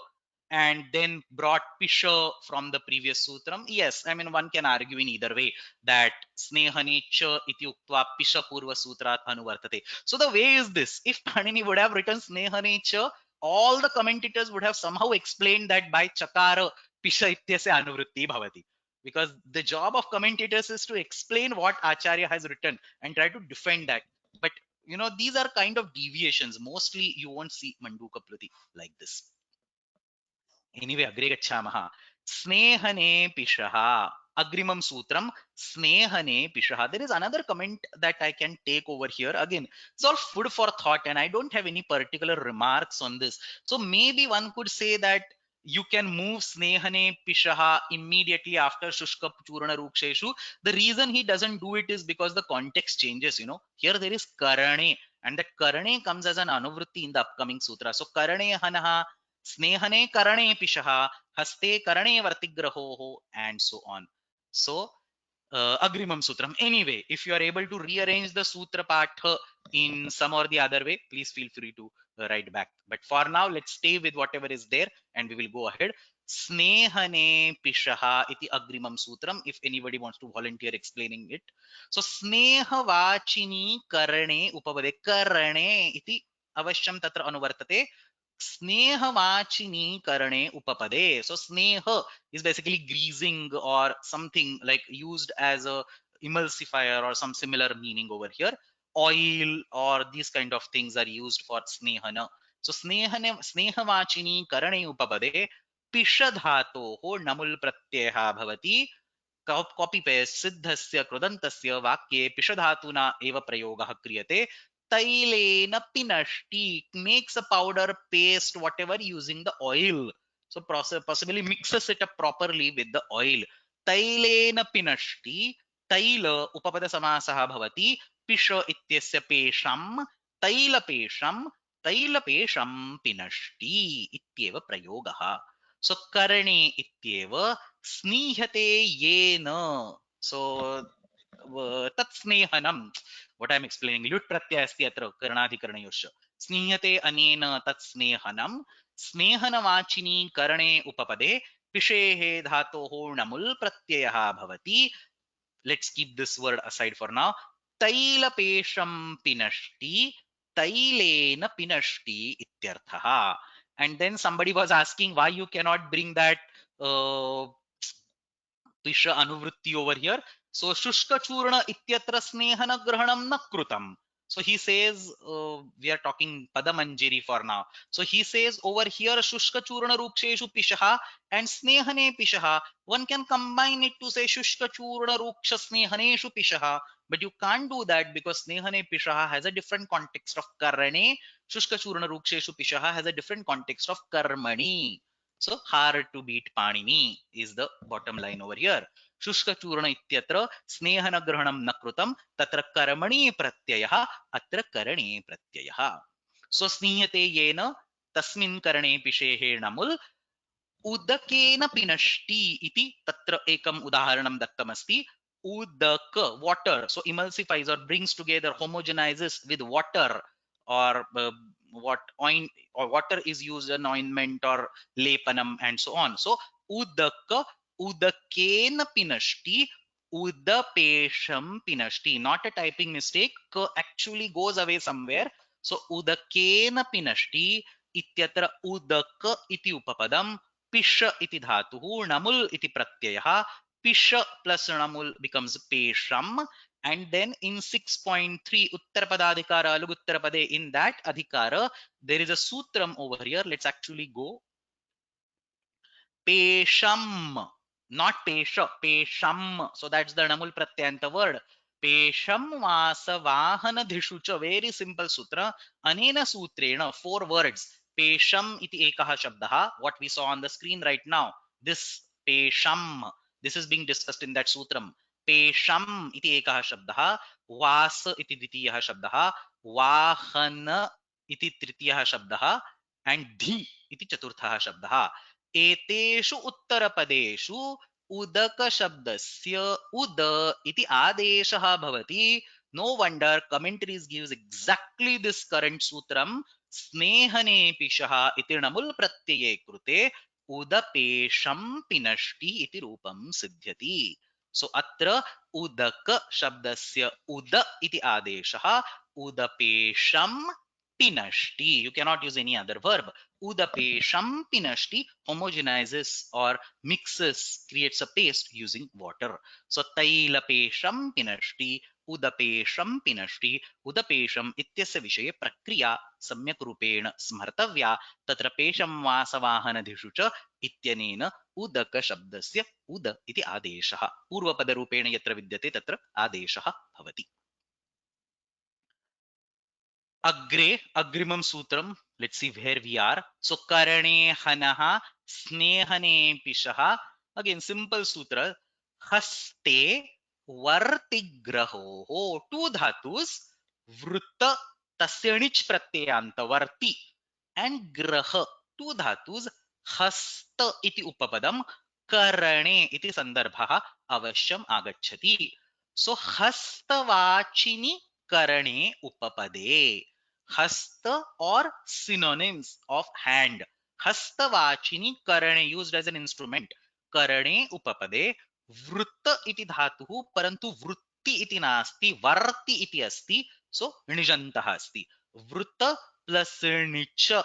and then brought pisha from the previous sutram. Yes, I mean, one can argue in either way that snehane cha iti uktva pisha purva sutrat anuvartate. So the way is this: if Panini would have written snehane cha, all the commentators would have somehow explained that by chakara pisha ityasya anuvritti bhavati. Because the job of commentators is to explain what Acharya has written and try to defend that. But these are kind of deviations. Mostly you won't see manduka pluti like this. Anyway, agre gachamaha. Snehane pishaha. Agrimam sutram. Snehane pishaha. There is another comment that I can take over here. Again, it's all food for thought, and I don't have any particular remarks on this. So maybe one could say that you can move snehane pishaha immediately after shushka churana ruksheshu. The reason he doesn't do it is because the context changes. Here there is karane, and that karane comes as an anuvritti in the upcoming sutra. So karane hanaha, snehane karane pishaha, haste karane vartigraho, and so on. So agrimam sutram. Anyway, if you are able to rearrange the sutra patha in some or the other way, please feel free to write back. But for now, let's stay with whatever is there and we will go ahead. Snehane pishaha iti agrimam sutram, if anybody wants to volunteer explaining it. So sneha vachini karane upavade, karane iti avashyam tatra anuvartate. Snehavachini karane upapade. So sneha is basically greasing or something like used as a emulsifier or some similar meaning over here. Oil or these kind of things are used for snehana. So snehavachini karane upapade pishadhato ho namul pratyaya bhavati. Copy paste सिद्धस्य कृदन्तस्य वाक्ये पिषधातुना एव प्रयोगः क्रियते. तैलेन पिनष्टि makes a powder paste whatever using the oil. So possibly mixes it up properly with the oil. तैलेन पिनष्टि, तैल उपपद समासः भवति. पिष इत्यस्य पेशं, तैलपेशं, तैलपेशं पिनष्टि इत्येव प्रयोगः. So करणे इत्येव स्नीह्यते येन. So तत् स्नेहनम, what I'm explaining, ल्युट् प्रत्यय अस्ति अत्र करणाधिकरणयोश्च. स्नीह्यते अनेन तत् स्नेहनम. स्नेहनवाचिनी करणे उपपदे पिषेः धातोः णमुल् प्रत्ययः भवति. Let's keep this word aside for now. तैलपेशं पिनष्टि, तैलेन पिनष्टि इत्यर्थः. And then somebody was asking why you cannot bring that pisha anuvritti over here. So shushka churna ityatra snehana grahanam na krutam. So he says, we are talking padamanjiri for now. So he says over here shushka churna ruksheshu pishaha and snehane pishaha. One can combine it to say shushka churna ruksha snehaneshu pishaha. But you can't do that because snehane pishaha has a different context of karane. Shushka churna ruksheshu pishaha has a different context of karmani. So hard to beat Panini is the bottom line over here. शुष्क चूर्ण इत्यत्र स्नेहन ग्रहणं न कृतं, तत्र कर्मणि प्रत्ययः, अत्र करणे प्रत्ययः. सो स्नीयते येन तस्मिन् करणे पिशेः णमुल्. उदकेन पिनष्टि इति तत्र एकम् उदाहरणं दत्तमस्ति. Udak, water, so emulsifies or brings together, homogenizes with water, or what oin or water is used in ointment or lepanam and so on. So udak Udakena pinashti. Udapesham pinashti. Not a typing mistake. K actually goes away somewhere. So udakena pinashti ityatra udak iti upapadam. Pish iti dhatuhu. Namul iti pratyayah. Pish plus namul becomes pesham. And then in 6.3 Uttarapadadhikara Luguttarapade, in that adhikara, there is a sutram over here. Let's actually go. Pesham, not pesha, pesham. So that's the namul pratyanta word. Pesham vasa vahana dhishucha. Very simple sutra. Anena sutrena, 4 words. Pesham iti ekaha shabdaha. What we saw on the screen right now. This pesham. This is being discussed in that sutram. Pesham iti ekaha shabdaha. Vasa iti dvitiyaha shabdaha. Vahana iti tritiyaha shabdaha. And dhi iti chaturthaha shabdaha. एतेषु उत्तरपदेषु उदक शब्दस्य उद इति आदेशः भवति. No wonder commentaries gives exactly this current sutram. स्नेहने पिशः इति नमुल प्रत्यये कृते उदपेशं पिनष्टि इति रूपं सिद्ध्यति. सो अत्र उदक शब्दस्य उद इति आदेशः उदपेशं pinashti. You cannot use any other verb. Udapesham pinashti homogenizes or mixes, creates a paste using water. So tailapesham pinashti, udapesham pinashti, udapesham ityasya विषये प्रक्रिया सम्यक् रूपेण स्मर्तव्या. तत्र पेशं वासवाहनधिषु च इत्यनेन उदक शब्दस्य उद इति आदेशः. पूर्वपदरूपेण यत्र विद्यते तत्र आदेशः भवति. Agre, agrimam sutram. Let's see where we are. So karane hanaha, snehane pishaha. Again, simple sutra. Haste vartigraho. Oh, 2 dhatus. Vrutta tasyanich pratyanta varti. And graha. 2 dhatus. Hasta iti upapadam. Karane iti sandarbha avashyam agachati. So hastavachini karane upapade. Hasta or synonyms of hand. Hastavachini karane used as an instrument. Karane upapade. Vrutta iti dhatuhu parantu vrutti iti nasti. Varti iti asti. So nijantah asti. Vrutta plus nicha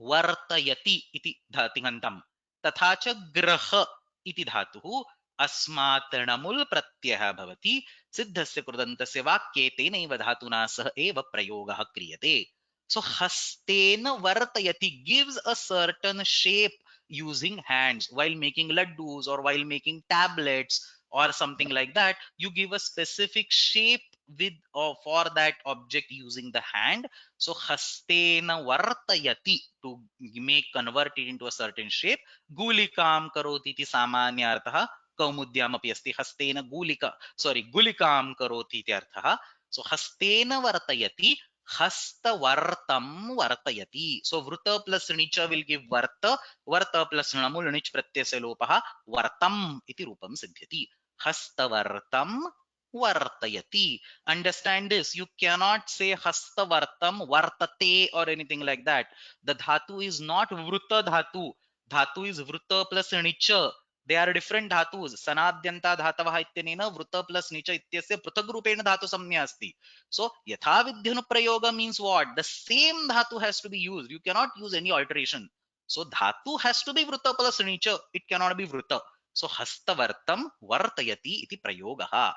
vartayati iti dhatihantam. तथा च ग्रह इति धातुः अस्मात् णमुल प्रत्ययः भवति. सिद्धस्य कृदन्तस्य वाक्ये तेनैव धातुना सह एव प्रयोगः क्रियते. So हस्तेन वर्तयति gives a certain shape using hands. While making laddus or while making tablets or something like that, you give a specific shape with or for that object using the hand. So hastena vartayati, to make convert it into a certain shape. Gulikam karoti iti सामान्यार्थः. कौमुद्यामपि अस्ति. हस्तेन गुलिकां करोति इति अर्थः. सो हस्तेन वर्तयति, हस्तवर्तं वर्तयति. सो वृत plus णिच will give वर्त. वर्त प्लस णमुल णिच प्रत्ययस्य लोपः वर्तम् इति रूपं सिद्ध्यति. हस्तवर्तं vartayati. Understand this. You cannot say hastavartam vartate or anything like that. The dhatu is not vruta dhatu. Dhatu is vruta plus nicha. They are different dhatus. Sanadyanta dhatavah ityanena vruta plus nicha ityasya पृथक रूपेण धातु संज्ञा अस्ति. So यथा विध्यनु prayoga means what? The same dhatu has to be used. You cannot use any alteration. So dhatu has to be vruta plus nicha. It cannot be vruta. So hastavartam vartayati iti prayogaha.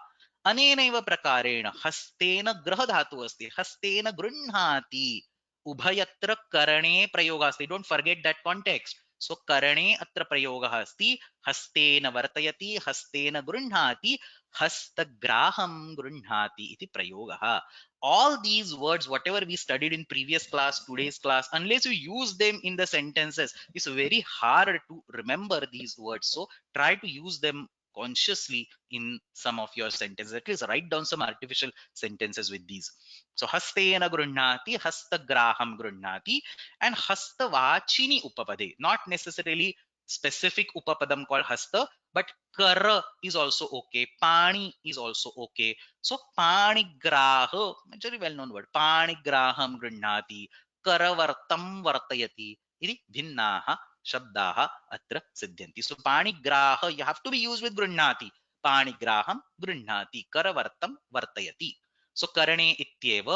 अनेनैव प्रकारेण हस्तेन ग्रह धातु अस्ति. हस्तेन गृह्णाति. उभयत्र करणे प्रयोगः अस्ति. Don't forget that context. So करणे अत्र प्रयोगः अस्ति. हस्तेन वर्तयति, हस्तेन गृह्णाति, हस्तग्राहं गृह्णाति इति प्रयोगः. All these words, whatever we studied in previous class, today's class, unless you use them in the sentences, it's very hard to remember these words. So try to use them consciously in some of your sentences. At least write down some artificial sentences with these. So hastena gruhnati, hastagraham gruhnati, and hastavachini upapade. Not necessarily specific upapadam called hasta, but kara is also okay. Pani is also okay. So panigraha, very well known word. Panigraham gruhnati, karavartam vartayati. Iti bhinnaha शब्दाः अत्र सिद्ध्यन्ति. So पाणिग्राह, you have to be used with गृह्णाति. पाणिग्राहं गृह्णाति, करवर्तं वर्तयति. So करणे इत्येव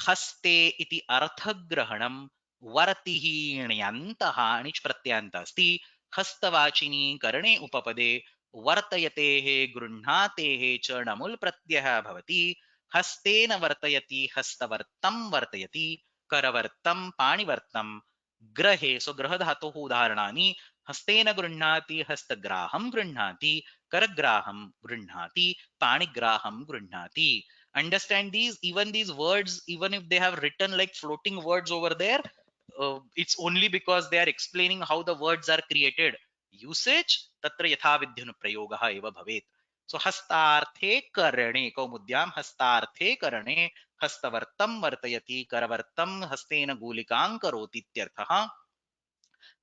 हस्ते इति अर्थग्रहणं, वर्तिः ण्यन्तः णिच् प्रत्ययान्त अस्ति, हस्तवाचिनी करणे उपपदे वर्तयतेः गृह्णातेः च णमुल् प्रत्ययः भवति. हस्तेन वर्तयति, हस्तवर्तं वर्तयति, करवर्तं पाणिवर्तं ग्रहे. सो ग्रह धातोः उदाहरणानि: हस्तेन गृह्णाति, हस्तग्राहं गृह्णाति, करग्राहं गृह्णाति, पाणिग्राहं गृह्णाति. Understand these, even these words, even if they have written like floating words over there, it's only because they are explaining how the words are created. Usage tatra यथाविध्यनुप्रयोगः एव भवेत्. So हस्तार्थे करणे, कौमुद्यां हस्तार्थे करणे हस्तवर्तं वर्तयति, करवर्तं हस्तेन गुलिकां करोति इत्यर्थः.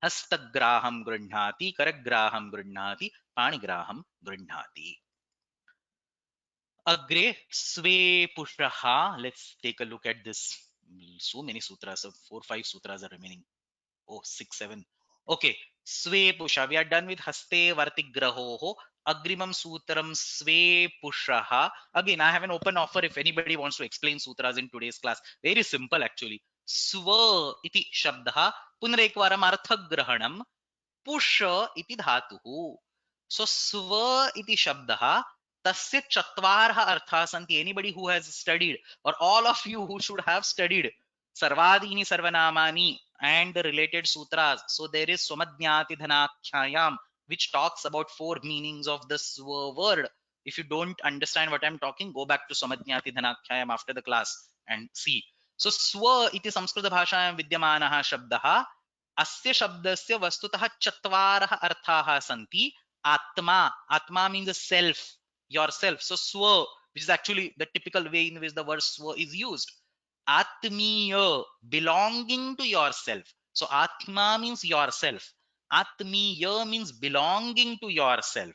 हस्तग्राहं गृह्णाति, करग्राहं गृह्णाति, पाणिग्राहं गृह्णाति. अग्रे स्वे पुषः. Let's take a look at this. So many sutras, so 4-5 sutras are remaining. Oh, 6-7. Okay, स्वे पुषः. We are done with हस्ते वर्तिग्रहोः. Agrimam sutram स्वे पुषः. Again, I have an open offer if anybody wants to explain sutras in today's class. Very simple actually. स्व इति शब्दः पुनरेकवारम् अर्थग्रहणं पुष इति धातुः. So स्व इति शब्दः, तस्य चत्वारः अर्थाः सन्ति. Anybody who has studied, or all of you who should have studied सर्वादीनि सर्वनामानि and the related sutras. So there is Swamadhyati Dhanakhyayam, which talks about 4 meanings of the swa word. If you don't understand what I'm talking, go back to Swamadhyati Dhanakhyayam after the class and see. So swa iti Samskrita bhashayam vidyamanaha shabdaha. अस्य शब्दस्य वस्तुतः चत्वारः अर्थाः सन्ति. आत्मा, आत्मा means a self, yourself. So swa, which is actually the typical way in which the word swa is used. Atmiya, belonging to yourself. So atma means yourself. Atmiya means belonging to yourself.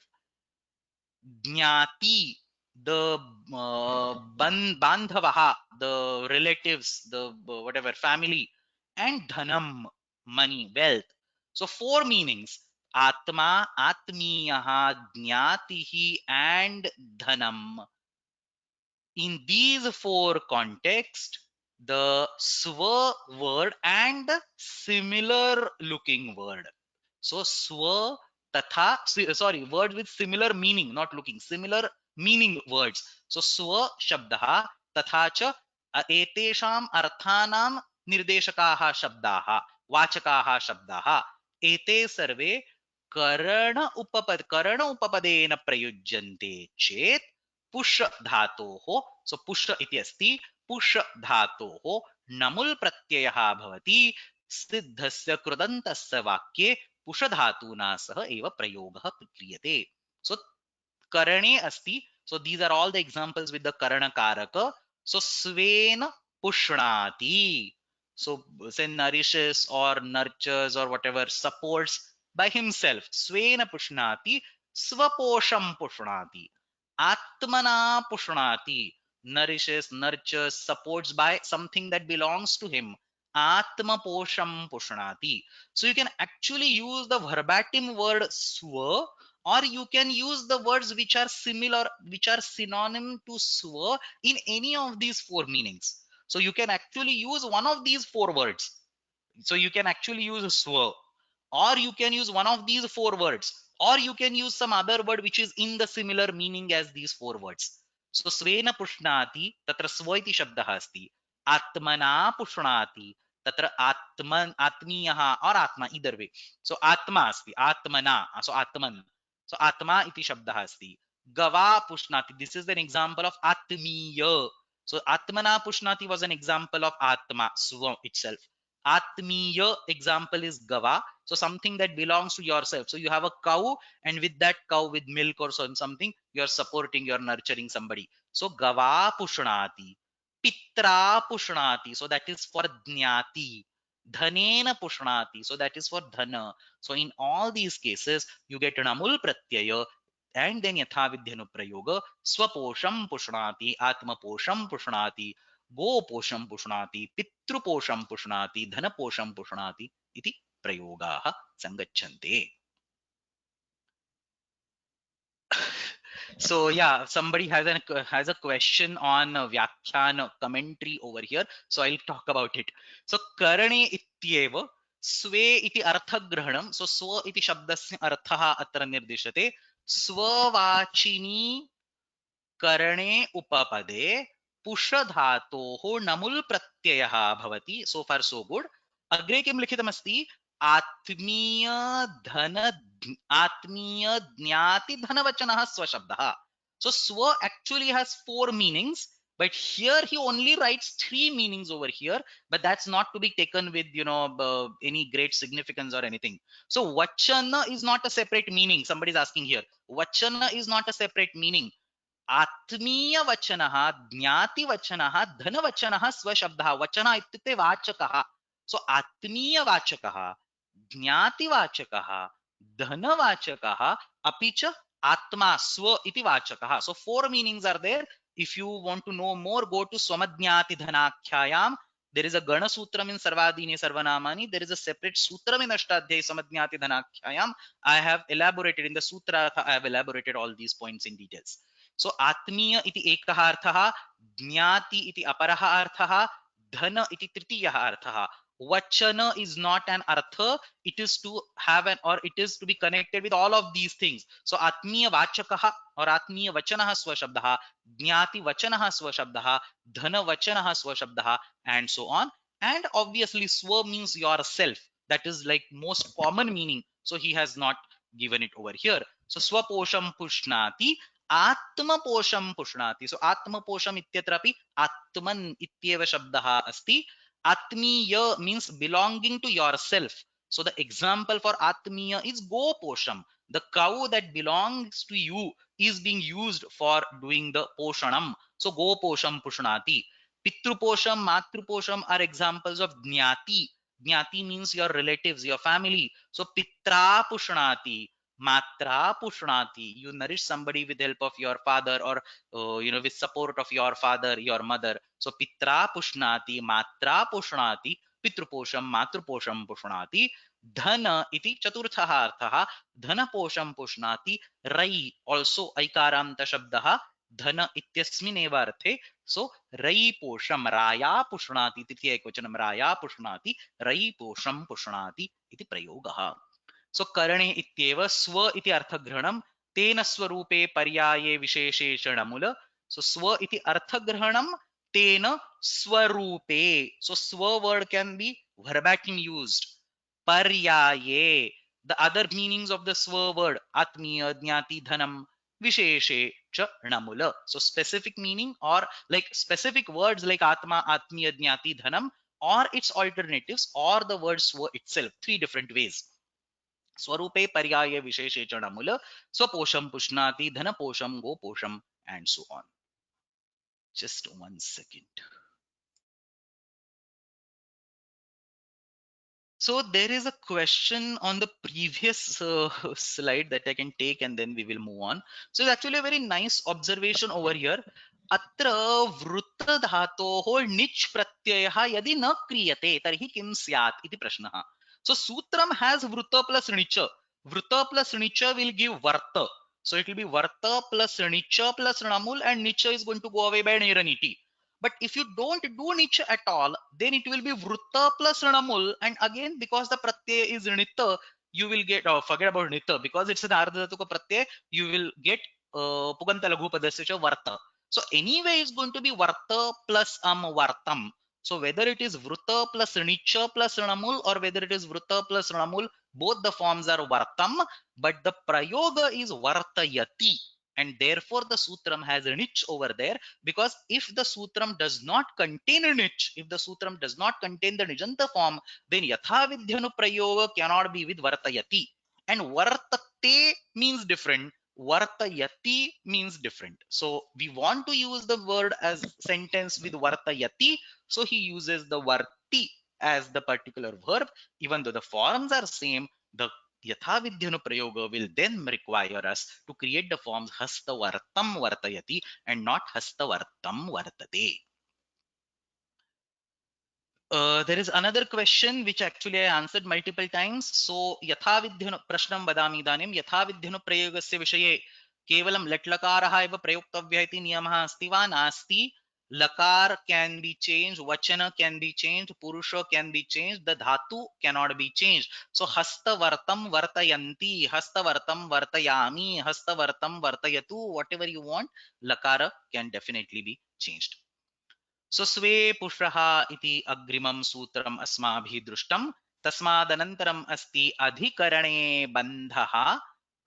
Jnati, the bandhavaha, the relatives, the whatever family. And dhanam, money, wealth. So 4 meanings: atma, atmiyaha, jnatihi, and dhanam. In these 4 contexts, the swa word and similar looking word. So swa tatha, sorry, words with similar meaning, not looking, similar meaning words. So swa shabdah tatha cha etesham arthanam निर्देशकाः शब्दाः, वाचकाः शब्दाः, एते सर्वे करण उपपदेन प्रयुज्यन्ते चेत् पुष धातोः. सो पुष इति अस्ति, पुष धातोः नमुल् प्रत्ययः भवति. सिद्धस्य कृदन्तस्य वाक्ये पुष धातुना सह एव प्रयोगः क्रियते. सो करणे अस्ति. So these are all the examples with the karana karaka. So Sven पुष्णाति. So say nourishes or nurtures or whatever, supports by himself. Svena pushnati, swaposham pushnati. Atmana pushnati, nourishes, nurtures, supports by something that belongs to him. Atma posham pushnati. So you can actually use the verbatim word swa, or you can use the words which are similar, which are synonym to swa in any of these 4 meanings. So you can actually use one of these 4 words. So you can actually use swa, or you can use one of these 4 words, or you can use some other word which is in the similar meaning as these 4 words. So svena pushnati, tatra swa iti shabdah asti. Atmana pushnati, tatra atman, atmiyaha or atma, either way. So atma asti, atmana, so atman. So atma iti shabdah asti. Gava pushnati, this is an example of atmiya. So atmana pushnati was an example of atma, swa itself. Atmiya example is gava. So something that belongs to yourself. So you have a cow, and with that cow, with milk or something, you're supporting, you're nurturing somebody. So gava pushnati. Pitra pushnati. So that is for jnati. Dhanena pushnati. So that is for dhana. So in all these cases, you get namul pratyaya, and then yathavidhyanu prayoga. Swaposham pushnati, atma posham pushnati, go posham pushnati, pitru posham pushnati, dhana posham pushnati iti prayogaah sangacchante. So yeah, somebody has a question on Vyakhyan commentary over here. So I'll talk about it. So karane ityeva स्वे इति अर्थग्रहणं. So स्व इति शब्दस्य अर्थः अत्र निर्दिश्यते. स्ववाचिनी करणे उपपदे पुष धातोः नमुल् प्रत्ययः भवति. सो फार सो गुड. अग्रे किं लिखितमस्ति? आत्मीय धन आत्मीय ज्ञाति धनवचनः स्वशब्दः. So swa actually has four meanings, but here he only writes three meanings over here, but that's not to be taken with any great significance or anything. So vachana is not a separate meaning. Somebody is asking here. Vachana is not a separate meaning. आत्मीय वचनः ज्ञाति वचनः धन वचनः स्वशब्दः. वचन इत्युक्ते वाचकः. सो आत्मीय वाचकः, ज्ञाति वाचकः, धन वाचकः, अपि च आत्मा स्व इति वाचकः. So four meanings are there. If you want to know more, go to स्वमज्ञाति धनाख्यायाम. There is a Gana Sutram in Sarvadini Sarvanamani. There is a separate Sutram in Ashtadhyay Samadhyati Dhanakhyayam. I have elaborated in the Sutra. I have elaborated all these points in details. So आत्मीय इति एकः अर्थः, ज्ञाति इति अपरः अर्थः, धन इति तृतीयः अर्थः. Vachana is not an artha. It is to have an, or it is to be connected with all of these things. So atmiya vachakaha or atmiya vachanaha swashabdaha, jnati vachanaha swashabdaha, dhana vachanaha swashabdaha, and so on. And obviously swa means yourself. That is like most common meaning. So he has not given it over here. So swaposham pushnati, आत्मपोषं पुष्णाति. सो आत्मपोषम इत्यत्रापि आत्मन इत्येव शब्दः अस्ति. आत्मीय means belonging to yourself. So the example for atmiya is goposham. The cow that belongs to you is being used for doing the poshanam. So goposham pushnati. Pitruposham, matruposham are examples of jnati. Jnati means your relatives, your family. So pitra pushnati, matra pushnati. You nourish somebody with help of your father, or with support of your father, your mother. So pitra pushnati, matra pushnati, pitruposham, matruposham pushnati. Dhana iti chaturthah arthah, dhanaposham pushnati. Rai also aikaranta shabdah, धन इत्यस्मिन्नेव अर्थे. सो रयि पोषम राया पुष्णाति, तृतीय एकवचनं राया पुष्णाति, रयि पोषम पुष्णाति इति प्रयोगः. सो करणे इत्येव स्व इति अर्थग्रहणं, तेन स्वरूपे पर्याये विशेषेषणमुल. सो स्व इति अर्थग्रहणं तेन स्वरूपे. सो स्व word can be verbatim used. Paryaye, the other meanings of the swa word, atmiya, jnati, dhanam, visheshe cha namula. So specific meaning, or like specific words like atma, atmiya, jnati, dhanam, or its alternatives, or the word swa itself. Three different ways. Swarupe paryaye visheshe cha namula, swaposham pushnati, dhanaposham goposham, and so on. Just 1 second. So there is a question on the previous slide that I can take, and then we will move on. So it's actually a very nice observation over here. अत्र वृत्त धातोः निच् प्रत्ययः यदि न क्रियते तर्हि किं स्यात् इति प्रश्नः. So सूत्रम has वृत्त plus णिच. वृत्त plus णिच will give varta. So it will be varta plus णिच plus णमुल, and णिच is going to go away by niraniti. But if you don't do nicha at all, then it will be vrutta plus ranamul, and again because the pratyay is nita, you will get, forget about nita, because it's an ardhatuka pratyay, you will get puganta laghu padasya varta. So anyway it's going to be varta plus vartam. So whether it is vrutta plus nicha plus ranamul, or whether it is vrutta plus ranamul, both the forms are vartam, but the prayoga is vartayati. And therefore the sutram has a niche over there, because if the sutram does not contain a niche, if the sutram does not contain the nijanta form, then yatha vidhyanu prayoga cannot be with vartayati. And vartate means different, vartayati means different. So we want to use the word as sentence with vartayati, so he uses the varti as the particular verb. Even though the forms are same, the Yathavidhyanu prayoga will then require us to create the forms hastavartam vartayati and not hastavartam vartate. There is another question which actually I answered multiple times. So यथाविध्यनु प्रश्नं वदामि इदानीं यथाविध्यनु प्रयोगस्य विषये केवलं लट् लकारः एव प्रयोक्तव्यः इति नियमः अस्ति वा नास्ति. Lakar can be changed, vachana can be changed, purusha can be changed, the dhatu cannot be changed. So hastavartam vartayanti, hastavartam vartayami, hastavartam vartayatu, whatever you want, lakara can definitely be changed. स्वस्वे पुषः इति अग्रिमं सूत्रम् अस्माभिः दृष्टं. तस्मादनन्तरम् अस्ति अधिकरणे बन्धः.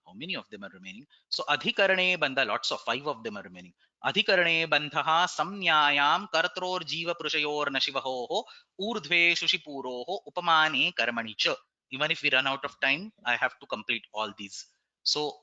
How many of them are remaining? So अधिकरणे बन्ध, lots of 5 of them are remaining. अधिकरणे बन्धः संज्ञायां कर्त्रोर्जीवपुरुषयोर्नशिवहोः ऊर्ध्वे शुशिपूरोः उपमाने कर्मणि च. Even if we run out of time, I have to complete all these. So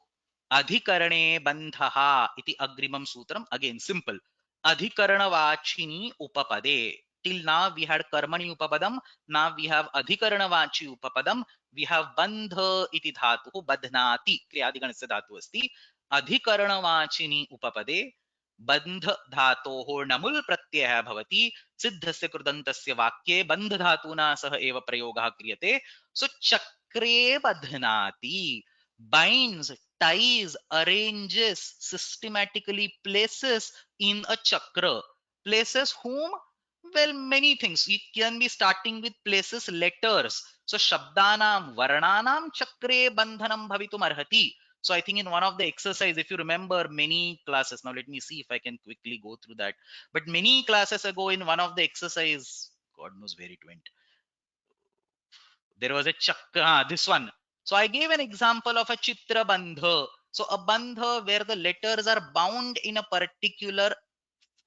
अधिकरणे बन्धः इति अग्रिमं सूत्रम्, again simple. अधिकरणवाचिनी उपपदे. Till now we had कर्मणि उपपदम, now we have अधिकरणवाची उपपदम. We have बन्ध इति धातुः बध्नाति क्रियादिगणस्य धातुः अस्ति. अधिकरणवाचिनी उपपदे बन्ध धातोः णमुल् प्रत्ययः भवति. सिद्धस्य कृदन्तस्य वाक्ये बन्ध धातुना सह एव प्रयोगः क्रियते. सो चक्रे बध्नाति, binds, ties, arranges, systematically places in a chakra. Places whom? Well, many things. It can be starting with places, letters. So shabdanam varnanam chakre bandhanam bhavitum arhati. So I think in one of the exercise, if you remember many classes, now let me see if I can quickly go through that. But many classes ago in one of the exercise, God knows where it went, there was a chakra, this one. So I gave an example of a chitra bandha. So a bandha where the letters are bound in a particular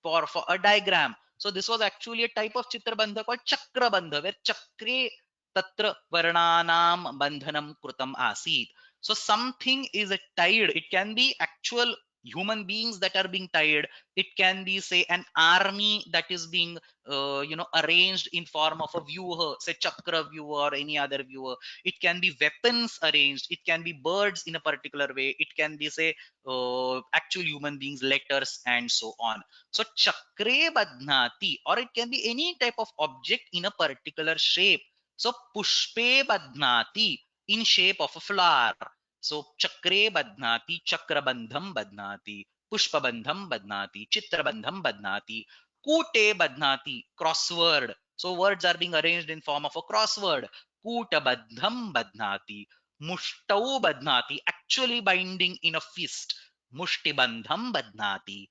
for a diagram. So this was actually a type of chitra bandha called chakra bandha, where chakre tatra varnanam bandhanam krutam asit. So something is tied. It can be actual human beings that are being tied. It can be, say, an army that is being arranged in form of a viewer, say chakra viewer or any other viewer. It can be weapons arranged. It can be birds in a particular way. It can be, say, actual human beings, letters, and so on. So chakre badhnati, or it can be any type of object in a particular shape. So pushpe badhnati, in shape of a flower. So chakre badhnati, chakrabandham badhnati, pushpabandham badhnati, chitrabandham badhnati, kute badhnati, crossword. So words are being arranged in form of a crossword. Kutabandham badhnati, mushtau badhnati, actually binding in a fist. Mushtibandham badhnati.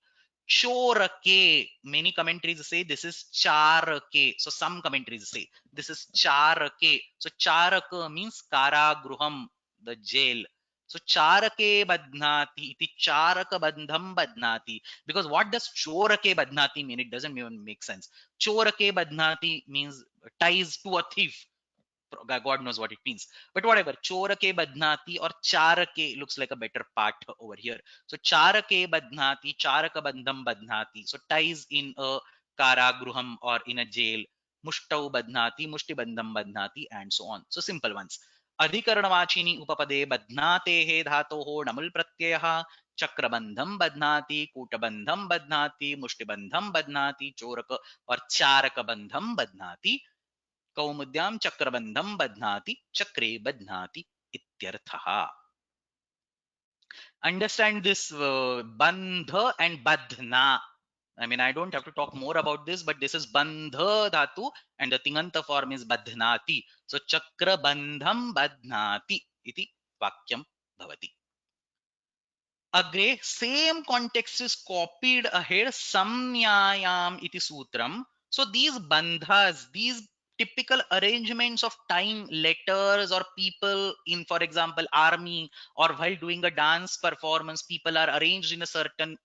Chorake, many commentaries say this is charake. So some commentaries say this is charake. So charaka means karagruham, the jail. So charake badhnati iti charaka bandham badhnati. Because what does chorake badhnati mean? It doesn't even make sense. Chorake badhnati means ties to a thief. God knows what it means. But whatever, chorake badhnati or charake looks like a better part over here. So charake badhnati, charaka bandham badhnati. So ties in a karagruham or in a jail. Mushtau badhnati, mushti bandham badhnati, and so on. So simple ones. अधिकरणवाचिनी उपपदे बध्नातेः धातोः णमुल् प्रत्ययः चक्रबन्धं बध्नाति, कूटबन्धं बध्नाति, मुष्टिबन्धं बध्नाति, चोरक और चारकबन्धं बध्नाति. कौमुद्यां चक्रबन्धं बध्नाति, चक्रे बध्नाति इत्यर्थः. Understand this bandha and badhna. I mean, I don't have to talk more about this, but this is bandha dhatu and the tinganta form is badhnati. So chakra bandham badhnati iti vakyam bhavati. Agre, same context is copied ahead, samnyayam iti sutram. So these bandhas, these typical arrangements of time, letters or people in, for example, army, or while doing a dance performance, people are arranged in a certain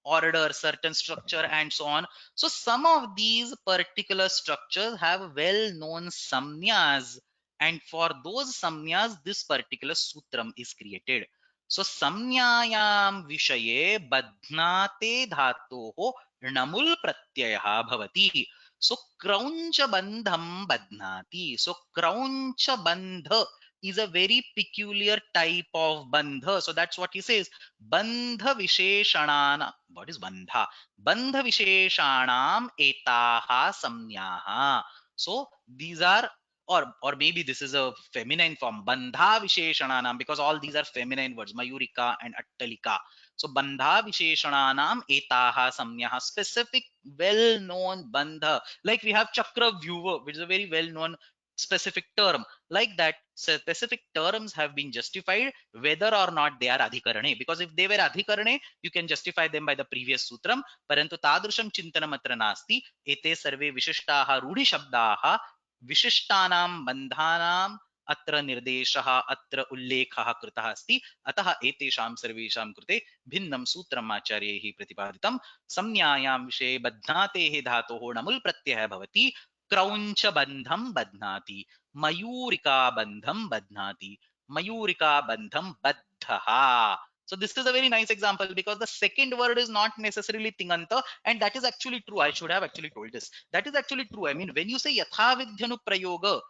order, certain structure, and so on. So some of these particular structures have well-known samnyas, and for those samnyas, this particular sutram is created. So samnyayam vishaye badhnate dhatoho namul pratyayah bhavati. So krauncha bandham badhnati. So krauncha bandha is a very peculiar type of bandha. So that's what he says. Bandha visheshanana. What is bandha? Bandha visheshanam etaha samnyaha. So these are, or maybe this is a feminine form, bandha visheshananam, because all these are feminine words, mayurika and attalika. So bandha visheshananam etaha samyaha, specific well known bandha, like we have chakra vyuva, which is a very well known specific term. Like that, specific terms have been justified whether or not they are adhikarane, because if they were adhikarane you can justify them by the previous sutram, parantu tadrusham chintanam atra nasti, ete sarve vishishtaha rudhi shabdaha विशिष्टानां बन्धानाम् अत्र निर्देशः अत्र उल्लेखः कृतः अस्ति, अतः एतेषां सर्वेषां कृते भिन्नं सूत्रम् आचार्यैः प्रतिपादितं। संज्ञायां विषये बध्नातेः धातोः णमुल् प्रत्ययः भवति, क्रौञ्च बन्धं बध्नाति, Mayurika बन्धं बध्नाति, Mayurika बन्धं बद्धः. So this is a very nice example because the second word is not necessarily tinganta, and that is actually true. I should have actually told this. That is actually true. I mean, when you say yathavidhyanu prayoga,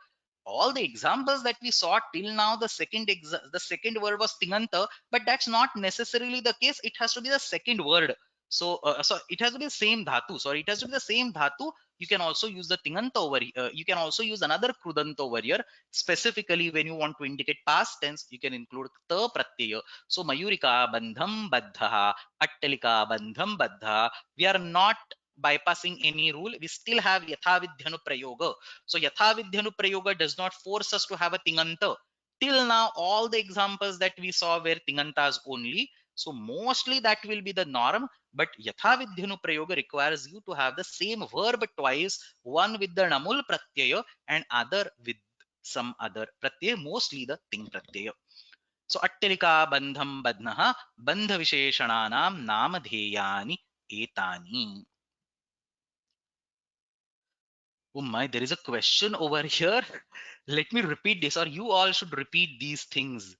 all the examples that we saw till now, the second word was tinganta, but that's not necessarily the case. It has to be the second word. So it has to be the same dhatu. Sorry, it has to be the same dhatu. You can also use the tinganta over here. You can also use another krudanta over here. Specifically, when you want to indicate past tense, you can include ta pratyaya. So mayurika bandham baddha, attalika bandham baddha. We are not bypassing any rule. We still have yathavidhyanu prayoga. So yathavidhyanu prayoga does not force us to have a tinganta. Till now, all the examples that we saw were tingantas only. So mostly that will be the norm. But yathavidhyanu prayoga requires you to have the same verb twice, one with the namul pratyaya and other with some other pratyaya, mostly the ting pratyaya. So attalika bandham badnaha, bandha visheshananam namadheyani etani. Oh my, there is a question over here. Let me repeat this, or you all should repeat these things.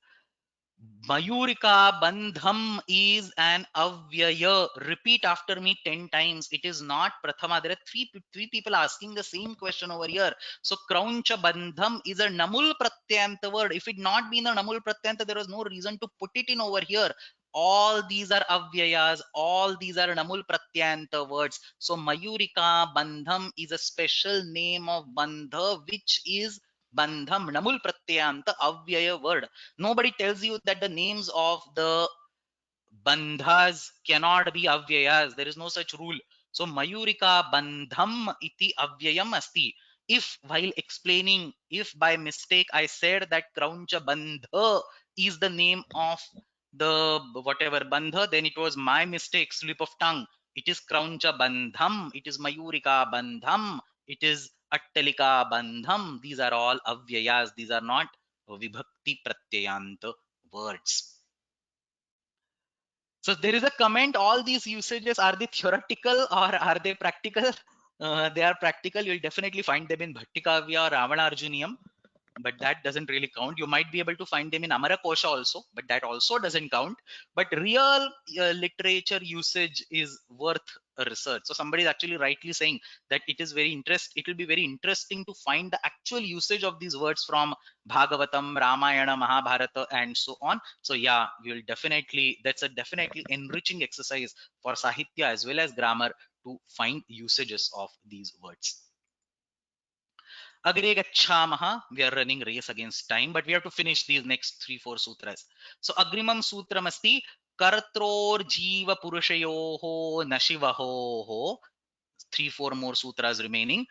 Mayurika Bandham is an avyaya. Repeat after me 10 times. It is not Prathama. There are three people asking the same question over here. So Krauncha Bandham is a Namul Pratyanta word. If it not been a Namul Pratyanta, there was no reason to put it in over here. All these are avyayas. All these are Namul Pratyanta words. So Mayurika Bandham is a special name of Bandha, which is Bandham, Namul Pratyanta, avyaya word. Nobody tells you that the names of the bandhas cannot be avyayas. There is no such rule. So Mayurika bandham iti avyayam asti. If while explaining, if by mistake I said that Krauncha bandha is the name of the whatever bandha, then it was my mistake, slip of tongue. It is Krauncha bandham, it is Mayurika bandham, it is Attalika bandham. These are all avyayas. These are not vibhakti pratyayanta words. So there is a comment, all these usages, are they theoretical or are they practical? They are practical. You'll definitely find them in Bhattikavya or Ravanarjuniyam, but that doesn't really count. You might be able to find them in Amarakosha also, but that also doesn't count. But real literature usage is worth a research. So somebody is actually rightly saying that it will be very interesting to find the actual usage of these words from Bhagavatam, Ramayana, Mahabharata, and so on. So yeah, you'll definitely, that's a definitely enriching exercise for Sahitya as well as grammar to find usages of these words. Agre gacchamaha. We are running race against time, but we have to finish these next 3-4 sutras. So agrimam sutram asti kartror jiva purushayoho nashivaho. 3-4 more sutras remaining.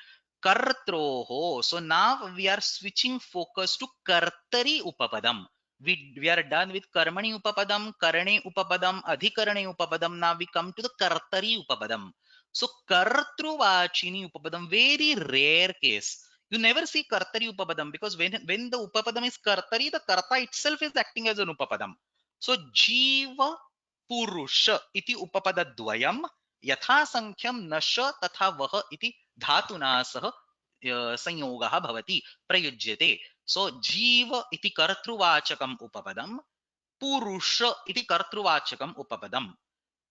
Kartroho. So now we are switching focus to kartari upapadam. We are done with karmani upapadam, karane upapadam, adhikarane upapadam. Now we come to the kartari upapadam. So kartruvachini upapadam, very rare case. You never see kartari upapadam because when the upapadam is kartari, the karta itself is acting as an upapadam. So jiva purusha iti upapada dvayam यथा संख्यम नश तथा वह इति धातुना सह संयोगः भवति प्रयुज्यते. सो जीव इति कर्तृवाचकम उपपदम, पुरुष इति कर्तृवाचकम उपपदम.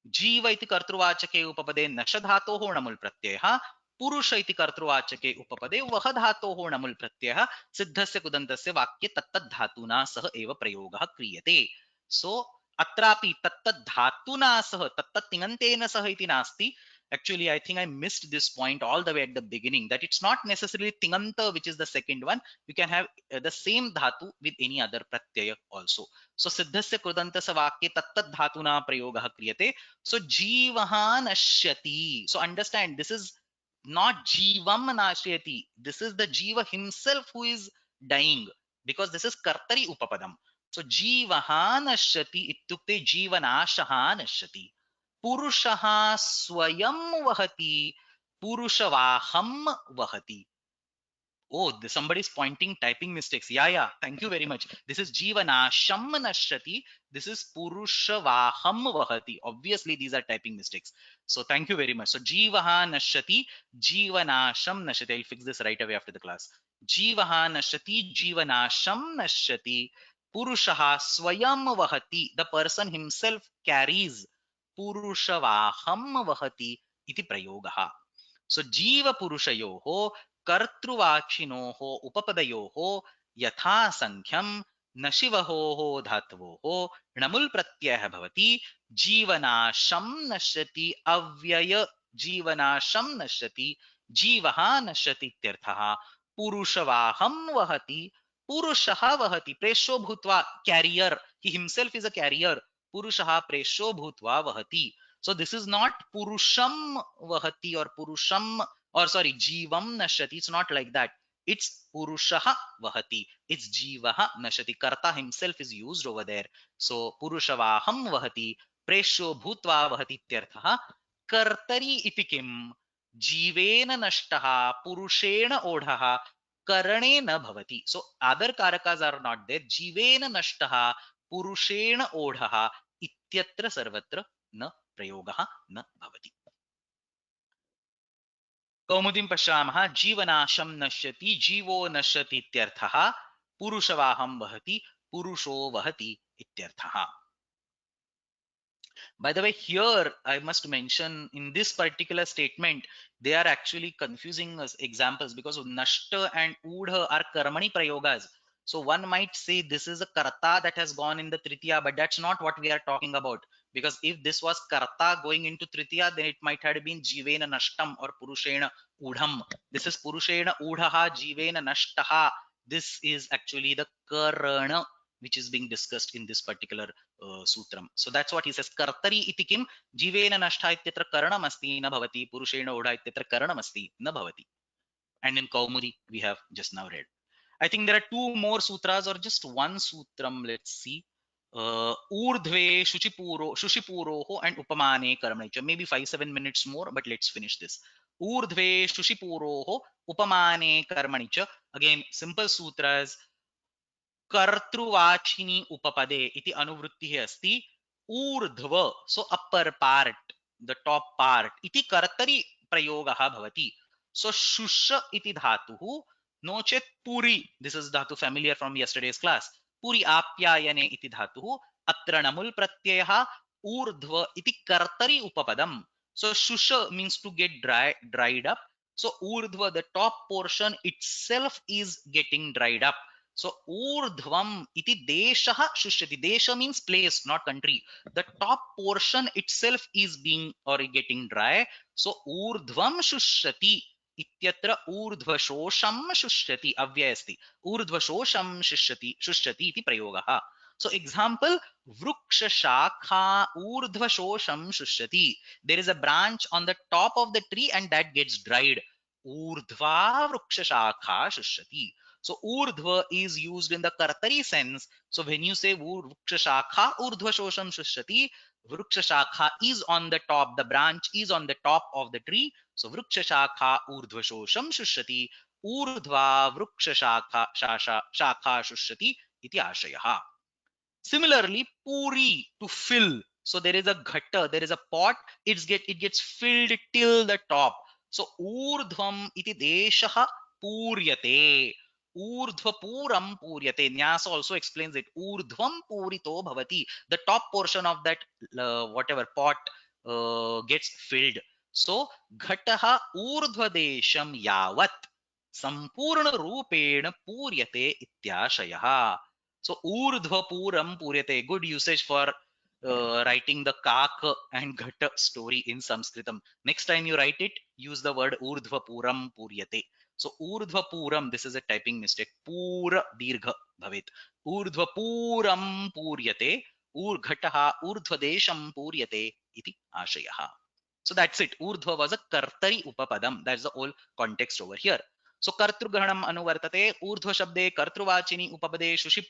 जीव इति कर्तृवाचके उपपदे नश धातोः णमुल् प्रत्ययः, पुरुष इति कर्तृवाचके उपपदे वह धातोः णमुल् प्रत्ययः. सिद्धस्य कुदन्तस्य वाक्ये तत्तद् धातुना सह एव प्रयोगः क्रियते. सो अत्रापि तत्तद् धातुना सह, तत्तद् तिङन्तेन सह इति नास्ति. Actually, I think I missed this point all the way at the beginning, that it's not necessarily tinganta, which is the second one. You can have the same dhatu with any other pratyaya also. So siddhasya krudantasa vakye tattat dhatuna prayogah kriyate. So jivaha nashyati. So understand, this is not jivam nashyati. This is the jiva himself who is dying, because this is kartari upapadam. So jivaha nashyati ityukte jivanashaha nashyati. पुरुषः स्वयं वहति पुरुषवाहम वहति. Oh, somebody is pointing typing mistakes. Yeah, thank you very much. This is jivanasham nashyati. This is purushavaham vahati. Obviously these are typing mistakes, so thank you very much. So jivaha nashyati, jivanasham nashyati. I'll fix this right away after the class. Jivaha nashyati, jivanasham nashyati, purushaha swayam vahati. The person himself carries. Purushavaham vahati iti prayogaha. So jiva purushayoho कर्तृवाचिनोः उपपदयोः यथा संख्यं नशिवहोः धातवोः णमुल् प्रत्ययः भवति. जीवनाशं नश्यति, अव्यय जीवनाशं नश्यति, जीवः नश्यति इत्यर्थः. पुरुषवाहं वहति, पुरुषः वहति, प्रेष्यो भूत्वा, career, he himself is a carrier. पुरुषः प्रेष्यो भूत्वा वहति. So this is not purusham vahati or purusham, or sorry, jivam nashyati. It's not like that. It's purushaha vahati. It's jivaha nashyati. Karta himself is used over there. So purushavaham vahati, presho bhutva vahati ityarthaha. Kartari iti kim? Jivena nashtaha purushena odhaha karane na bhavati. So other karakas are not there. Jivena nashtaha purushena odhaha ityatra sarvatra na प्रयोगः न भवति. कौमुदीं पश्यामः. जीवनाशं नश्यति, जीवो नश्यति इत्यर्थः. पुरुषवाहं वहति, पुरुषो वहति इत्यर्थः. By the way, here I must mention, in this particular statement they are actually confusing us examples, because nashta and udha are karmani prayogas. So one might say this is a karta that has gone in the tritiya, but that's not what we are talking about. Because if this was karta going into tritiya, then it might have been jivena nashtam or purushena udham. This is purushena udhaha jivena nashtaha. This is actually the karana which is being discussed in this particular sutram. So that's what he says. Kartari iti kim? Jivena nashtha ityatra karanam asti na bhavati, purushena odha ityatra karanam asti na bhavati. And in Kaumudi we have just now read. I think there are two more sutras or just one sutram. Let's see. Urdhve shushipuroho and upamane karmanicha. Maybe 5-7 minutes more, but let's finish this. Urdhve shushipuroho upamane karmanicha. Again, simple sutras. कर्तृवाचिनी उपपदे इति अनुवृत्तिः अस्ति. ऊर्ध्व, so upper part, the top part, इति कर्तरि प्रयोगः भवति. सो शुष इति धातुः, नो चेत् पुरी, this is dhatu familiar from yesterday's class. पुरी आप्यायने इति धातुः. अत्र नमुल् प्रत्ययः. ऊर्ध्व इति कर्तरि उपपदम्. So shusha means to get dried up. So urdhva, the top portion itself is getting dried up. So urdhvam iti deshaha shushyati. Desha means place, not country. The top portion itself is being or getting dry. So urdhvam shushyati ityatra urdhvashosham shushyati avyayasti. Urdhvashosham shushyati iti prayogaha. So example, vruksha shakha urdhvashosham shushyati. There is a branch on the top of the tree and that gets dried. Urdhva vruksha shakha shushyati. So urdhva is used in the kartari sense. So when you say vruksha shakha urdhva shosham shushyati, vruksha shakha is on the top, the branch is on the top of the tree. So vruksha shakha urdhva shosham shushyati, urdhva vruksha shakha shushyati iti ashayah. Similarly, puri, to fill. So there is a ghata, there is a pot, it gets filled till the top. So urdhvam iti deshaha puryate. Urdhva puram puryate. Nyasa also explains it. Urdhvam purito bhavati. The top portion of that whatever pot gets filled. So ghataha urdhva desham yavat sampurna rupena puryate ityashayah. So urdhva puram puryate. Good usage for writing the Kaka and Ghata story in Sanskritam. Next time you write it, use the word Urdhva Puram Puryate. So Urdhva Puram, this is a typing mistake. Pura Dirgha Bhavit. Urdhva Puram Puryate. Urghataha Urdhvadesham Puryate iti Ashayaha. So that's it. Urdhva was a Kartari Upapadam. That's the whole context over here. So Kartrugahanam Anuvartate. Urdhva Shabde Kartruvachini Upapade Shuship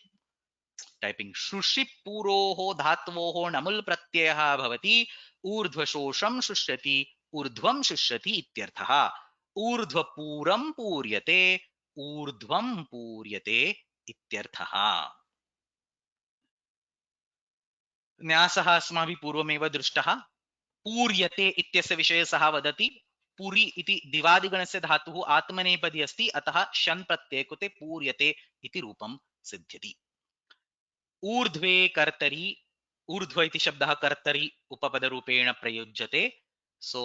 typing शुषि पूरोः धात्वोः नमुल प्रत्ययः भवति ऊर्ध्वशोषं शुष्यति ऊर्ध्वं शुष्यति इत्यर्थः ऊर्ध्वपूरं पूर्यते ऊर्ध्वं पूर्यते इत्यर्थः न्यासः अस्माभिः पूर्वमेव दृष्टः पूर्यते इत्यस्य विषये सः वदति पुरी इति दिवादिगणस्य धातुः आत्मनेपदी अस्ति अतः शन प्रत्यये कृते पूर्यते इति रूपं सिद्ध्यति ऊर्ध्वे कर्तरी ऊर्ध्व इति शब्दः कर्तरी उपपदरूपेण प्रयुज्यते सो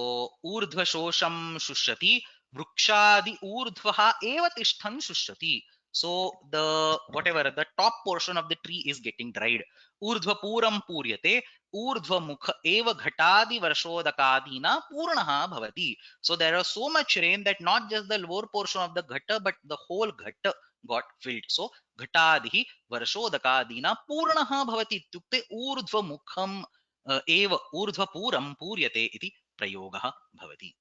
ऊर्ध्वशोषं शुष्यति वृक्षादि ऊर्ध्वः एव तिष्ठन् शुष्यति so the whatever the top portion of the tree is getting dried ऊर्ध्वपूरं पूर्यते ऊर्ध्वमुख एव घटादि वर्षोदकादीना पूर्णः भवति so there are so much rain that not just the lower portion of the ghata but the whole ghata got filled so घटादिः वर्षोदकादीना पूर्णः भवति इत्युक्ते ऊर्ध्वमुखम् एव ऊर्ध्वपूरं पूर्यते इति प्रयोगः भवति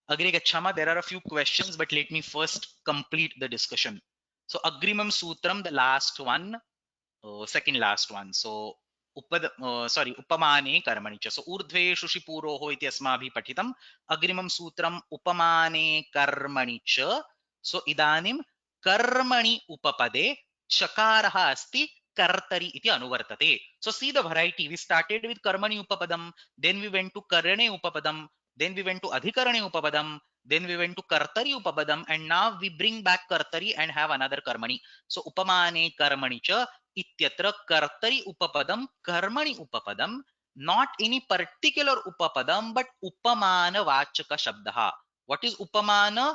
अग्रे गच्छामः there are a few questions but let me first complete the discussion so agrimam sutram the last one second last one so उपमाने कर्मणि च सो ऊर्ध्वे शुषिपूरोः इति अस्माभिः पठितम् अग्रिमं सूत्रम् उपमाने कर्मणि च सो इदानीं कर्मणि उपपदे चकारः अस्ति कर्तरि इति अनुवर्तते so see the variety we started with कर्मणि उपपदम then we went to करणे उपपदम then we went to adhikarane upapadam then we went to kartari upapadam and now we bring back kartari and have another karmani so upamane karmani cha ityatra kartari upapadam karmani upapadam not any particular upapadam but upamana vachaka shabdah what is upamana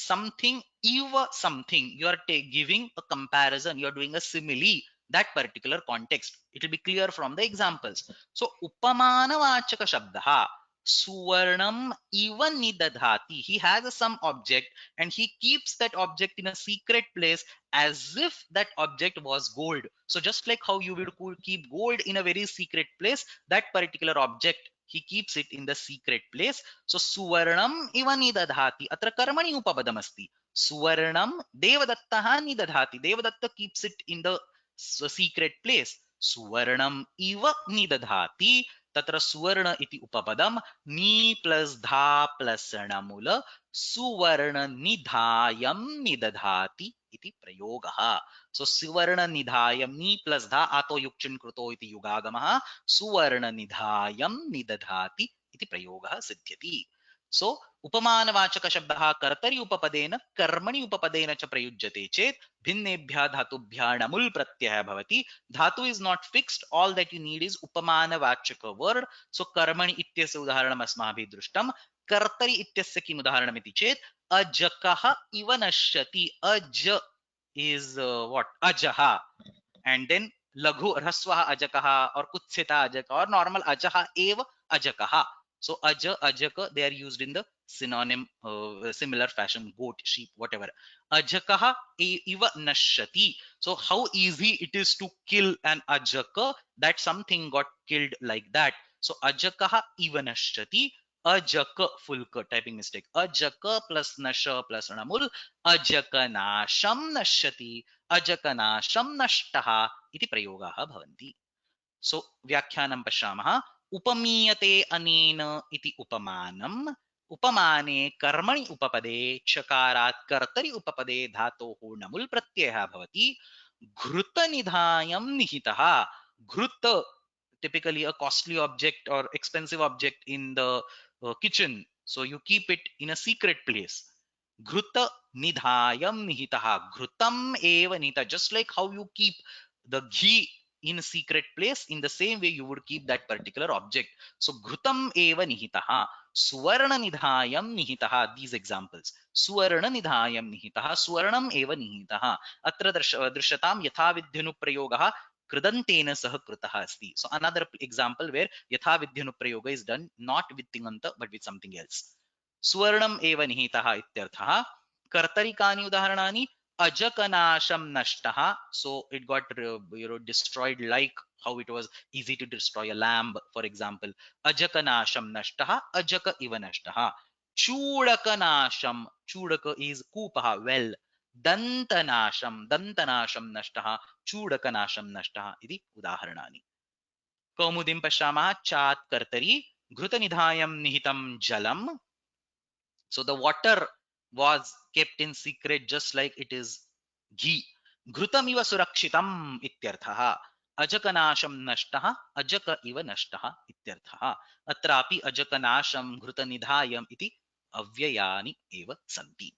something eva something you are giving a comparison you are doing a simile that particular context it will be clear from the examples so upamana vachaka shabdah suvarnam even nidadhati he has some object and he keeps that object in a secret place as if that object was gold so just like how you would keep gold in a very secret place that particular object he keeps it in the secret place so suvarnam iva nidadhati atra karmani upapadam asti suvarnam devadattah nidadhati devadatta keeps it in the secret place suvarnam iva nidadhati तत्र सुवर्ण इति उपपदम नी plus धा plus णमुल सुवर्ण निधायम निदधाति इति प्रयोगः सो सुवर्ण निधायम नी plus धा आतो युक्चिन कृतो इति युगागमः सुवर्ण निधायम निदधाति इति प्रयोगः सिद्ध्यति सो उपमानवाचक शब्दः कर्तरि उपपदेन कर्मणि उपपदेन च प्रयुज्यते चेत् भिन्नेभ्यः धातुभ्यः णमुल् प्रत्ययः भवति dhatu is not fixed all that you need is उपमानवाचक वर्ड सो कर्मणि इत्यस्य उदाहरणम् अस्माभिः दृष्टम् कर्तरि इत्यस्य किम् उदाहरणमिति चेत् अजकः इव नश्यति अज इज व्हाट अजः and then लघु ह्रस्वः अजकः और कुत्सितः अजकः और नॉर्मल अजः एव अजकः so aja ajaka they are used in the synonym similar fashion goat sheep whatever ajakah iva nashyati so how easy it is to kill an ajaka that something got killed like that so ajakah iva nashyati ajaka full typing mistake ajaka plus nasha plus namul ajakanasham nashyati ajakanasham nashtah iti prayogaः bhavanti so व्याख्यानं पश्यामः उपमीयते अनेन इति उपमानम् उपमाने कर्मणि उपपदे चकारात् कर्तरि उपपदे धातोः णमुल् प्रत्ययः भवति घृतनिधायं निहितः घृत typically a costly object or expensive object in the kitchen so you keep it in a secret place घृत निधायं निहितः घृतम् एव निहितः just like how you keep the ghee in a secret place in the same way you would keep that particular object so ghrutam eva nihitah suvarna nidhayam nihitah these examples suvarna nidhayam nihitah suvarnam eva nihitah atra drishyatam yatha vidhyanu prayogah कृदन्तेन सह कृतः अस्ति. So another example where यथा विध्यनुप्रयोग is done not with तिङन्त but with something else. स्वर्णम् एव निहितः इत्यर्थः. कर्तरिकानि उदाहरणानि अजकनाशं नष्टः. So it got destroyed like how it was easy to destroy a lamb, for example. अजकनाशं नष्टः, अजक इव नष्टः. चूडकनाशं, चूडक is कूपः, well. दन्तनाशं, दन्तनाशं नष्टः, चूडकनाशं नष्टः इति उदाहरणानि. कौमुदीं पश्यामः. चात् कर्तरी घृतनिधायं निहितं जलम्. So the water was kept in secret just like it is ghee. घृतमिव सुरक्षितम् इत्यर्थः. अजकनाशं नष्टः, अजक इव नष्टः इत्यर्थः. अत्रापि अजकनाशं घृतनिधायम् इति अव्ययानि एव सन्ति.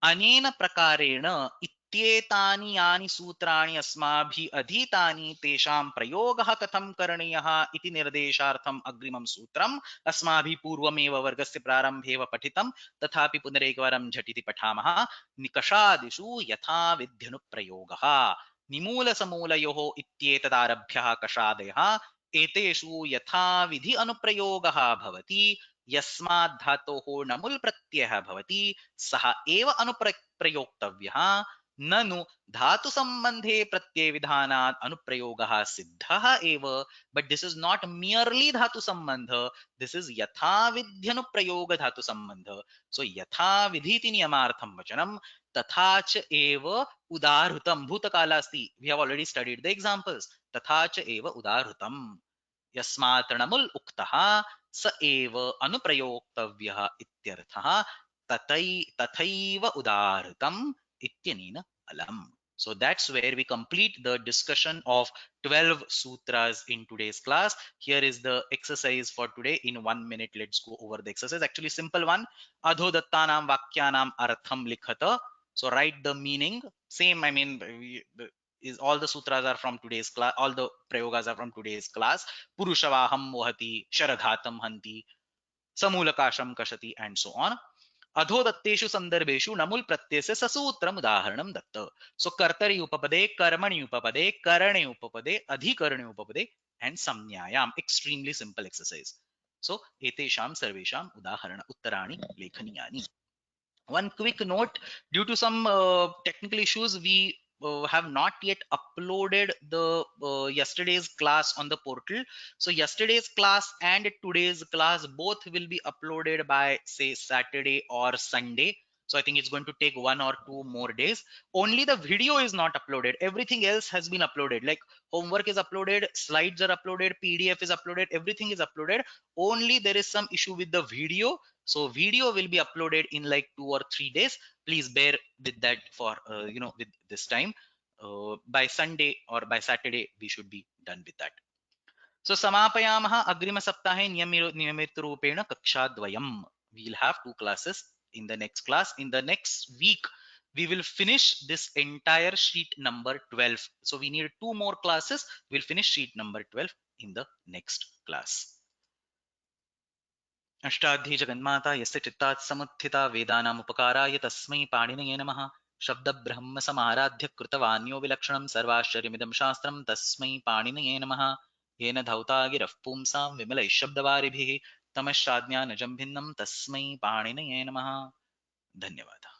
अनेन प्रकारेण इत्येतानि यानि सूत्राणि अस्माभिः अधीतानि तेषां प्रयोगः कथं करणीयः इति निर्देशार्थम् अग्रिमं सूत्रम् अस्माभिः पूर्वमेव वर्गस्य प्रारम्भेव पठितं, तथापि पुनरेकवारं झटिति पठामः. निकषादिषु यथा विध्यनुप्रयोगः. निमूलसमूलयोः इत्येतदारभ्यः कषादयः एतेषु यथाविधि अनुप्रयोगः भवति. यस्मात् धातोः नमुल् प्रत्ययः भवति सः एव अनुप्रयोक्तव्यः. ननु धातु संबंधे प्रत्यय विधानात् अनुप्रयोगः सिद्धः एव. But this is not merely धातु संबंध, दिस इज यथाविध्यनुप्रयोग धातु संबंध. सो यथाविधि नियमार्थं वचनं. तथा च एव उदाहृतं. भूतकाल अस्ति, we have already studied the examples. तथा च एव उदाहृतं. यस्मात् नमुल् उक्तः स एव अनुप्रयोक्तव्यः इत्यर्थः. तथैव उदाहृतम् इत्यनेन अलम्. So that's where we complete the discussion of 12 sutras in today's class. Here is the exercise for today in 1 minute. Let's go over the exercise. Actually simple one. Adho dattanam vakyanam artham likhata. So write the meaning. Same, I mean, is all the sutras are from today's class. All the prayogas are from today's class. Purushavaham mohati, sharaghatam hanti, samulakasham kashati, and so on. अधोदत्तेषु संदर्भेषु नमुल प्रत्ययस्य ससूत्रम उदाहरणम दत्त. सो कर्तरि उपपदे, कर्मणि उपपदे, करणे उपपदे, अधिकरणे उपपदे and संज्ञायाम. Extremely simple exercise. So एतेषां सर्वेषां उदाहरण उत्तराणि लेखनीयानि. One quick note, due to some technical issues, we have not yet uploaded the yesterday's class on the portal. So yesterday's class and today's class both will be uploaded by say Saturday or Sunday. So I think it's going to take 1 or 2 more days. Only the video is not uploaded. Everything else has been uploaded. Like homework is uploaded, slides are uploaded, PDF is uploaded, everything is uploaded. Only there is some issue with the video. So video will be uploaded in like 2 or 3 days. Please bear with that for with this time. By Sunday or by Saturday we should be done with that. So samapayamah agrimasaptahe niyamitrupena kakshadvayam. We'll have 2 classes in the next class. In the next week we will finish this entire sheet number 12. So we need 2 more classes. We'll finish sheet number 12 in the next class. अष्टाध्यै जगन्माता यस्य चित्तात् समुत्थिता वेदानामुपकाराय तस्मै पाणिनये नमः. शब्दब्रह्म समाराध्य कृतवान्यो विलक्षणं सर्वाश्चर्यमिदं शास्त्रं तस्मै पाणिनये नमः. येन धौता गिरः पुंसां विमलैः शब्दवारिभिः तमश्चाज्ञानजं भिन्नं तस्मै पाणिनये नमः. धन्यवादः.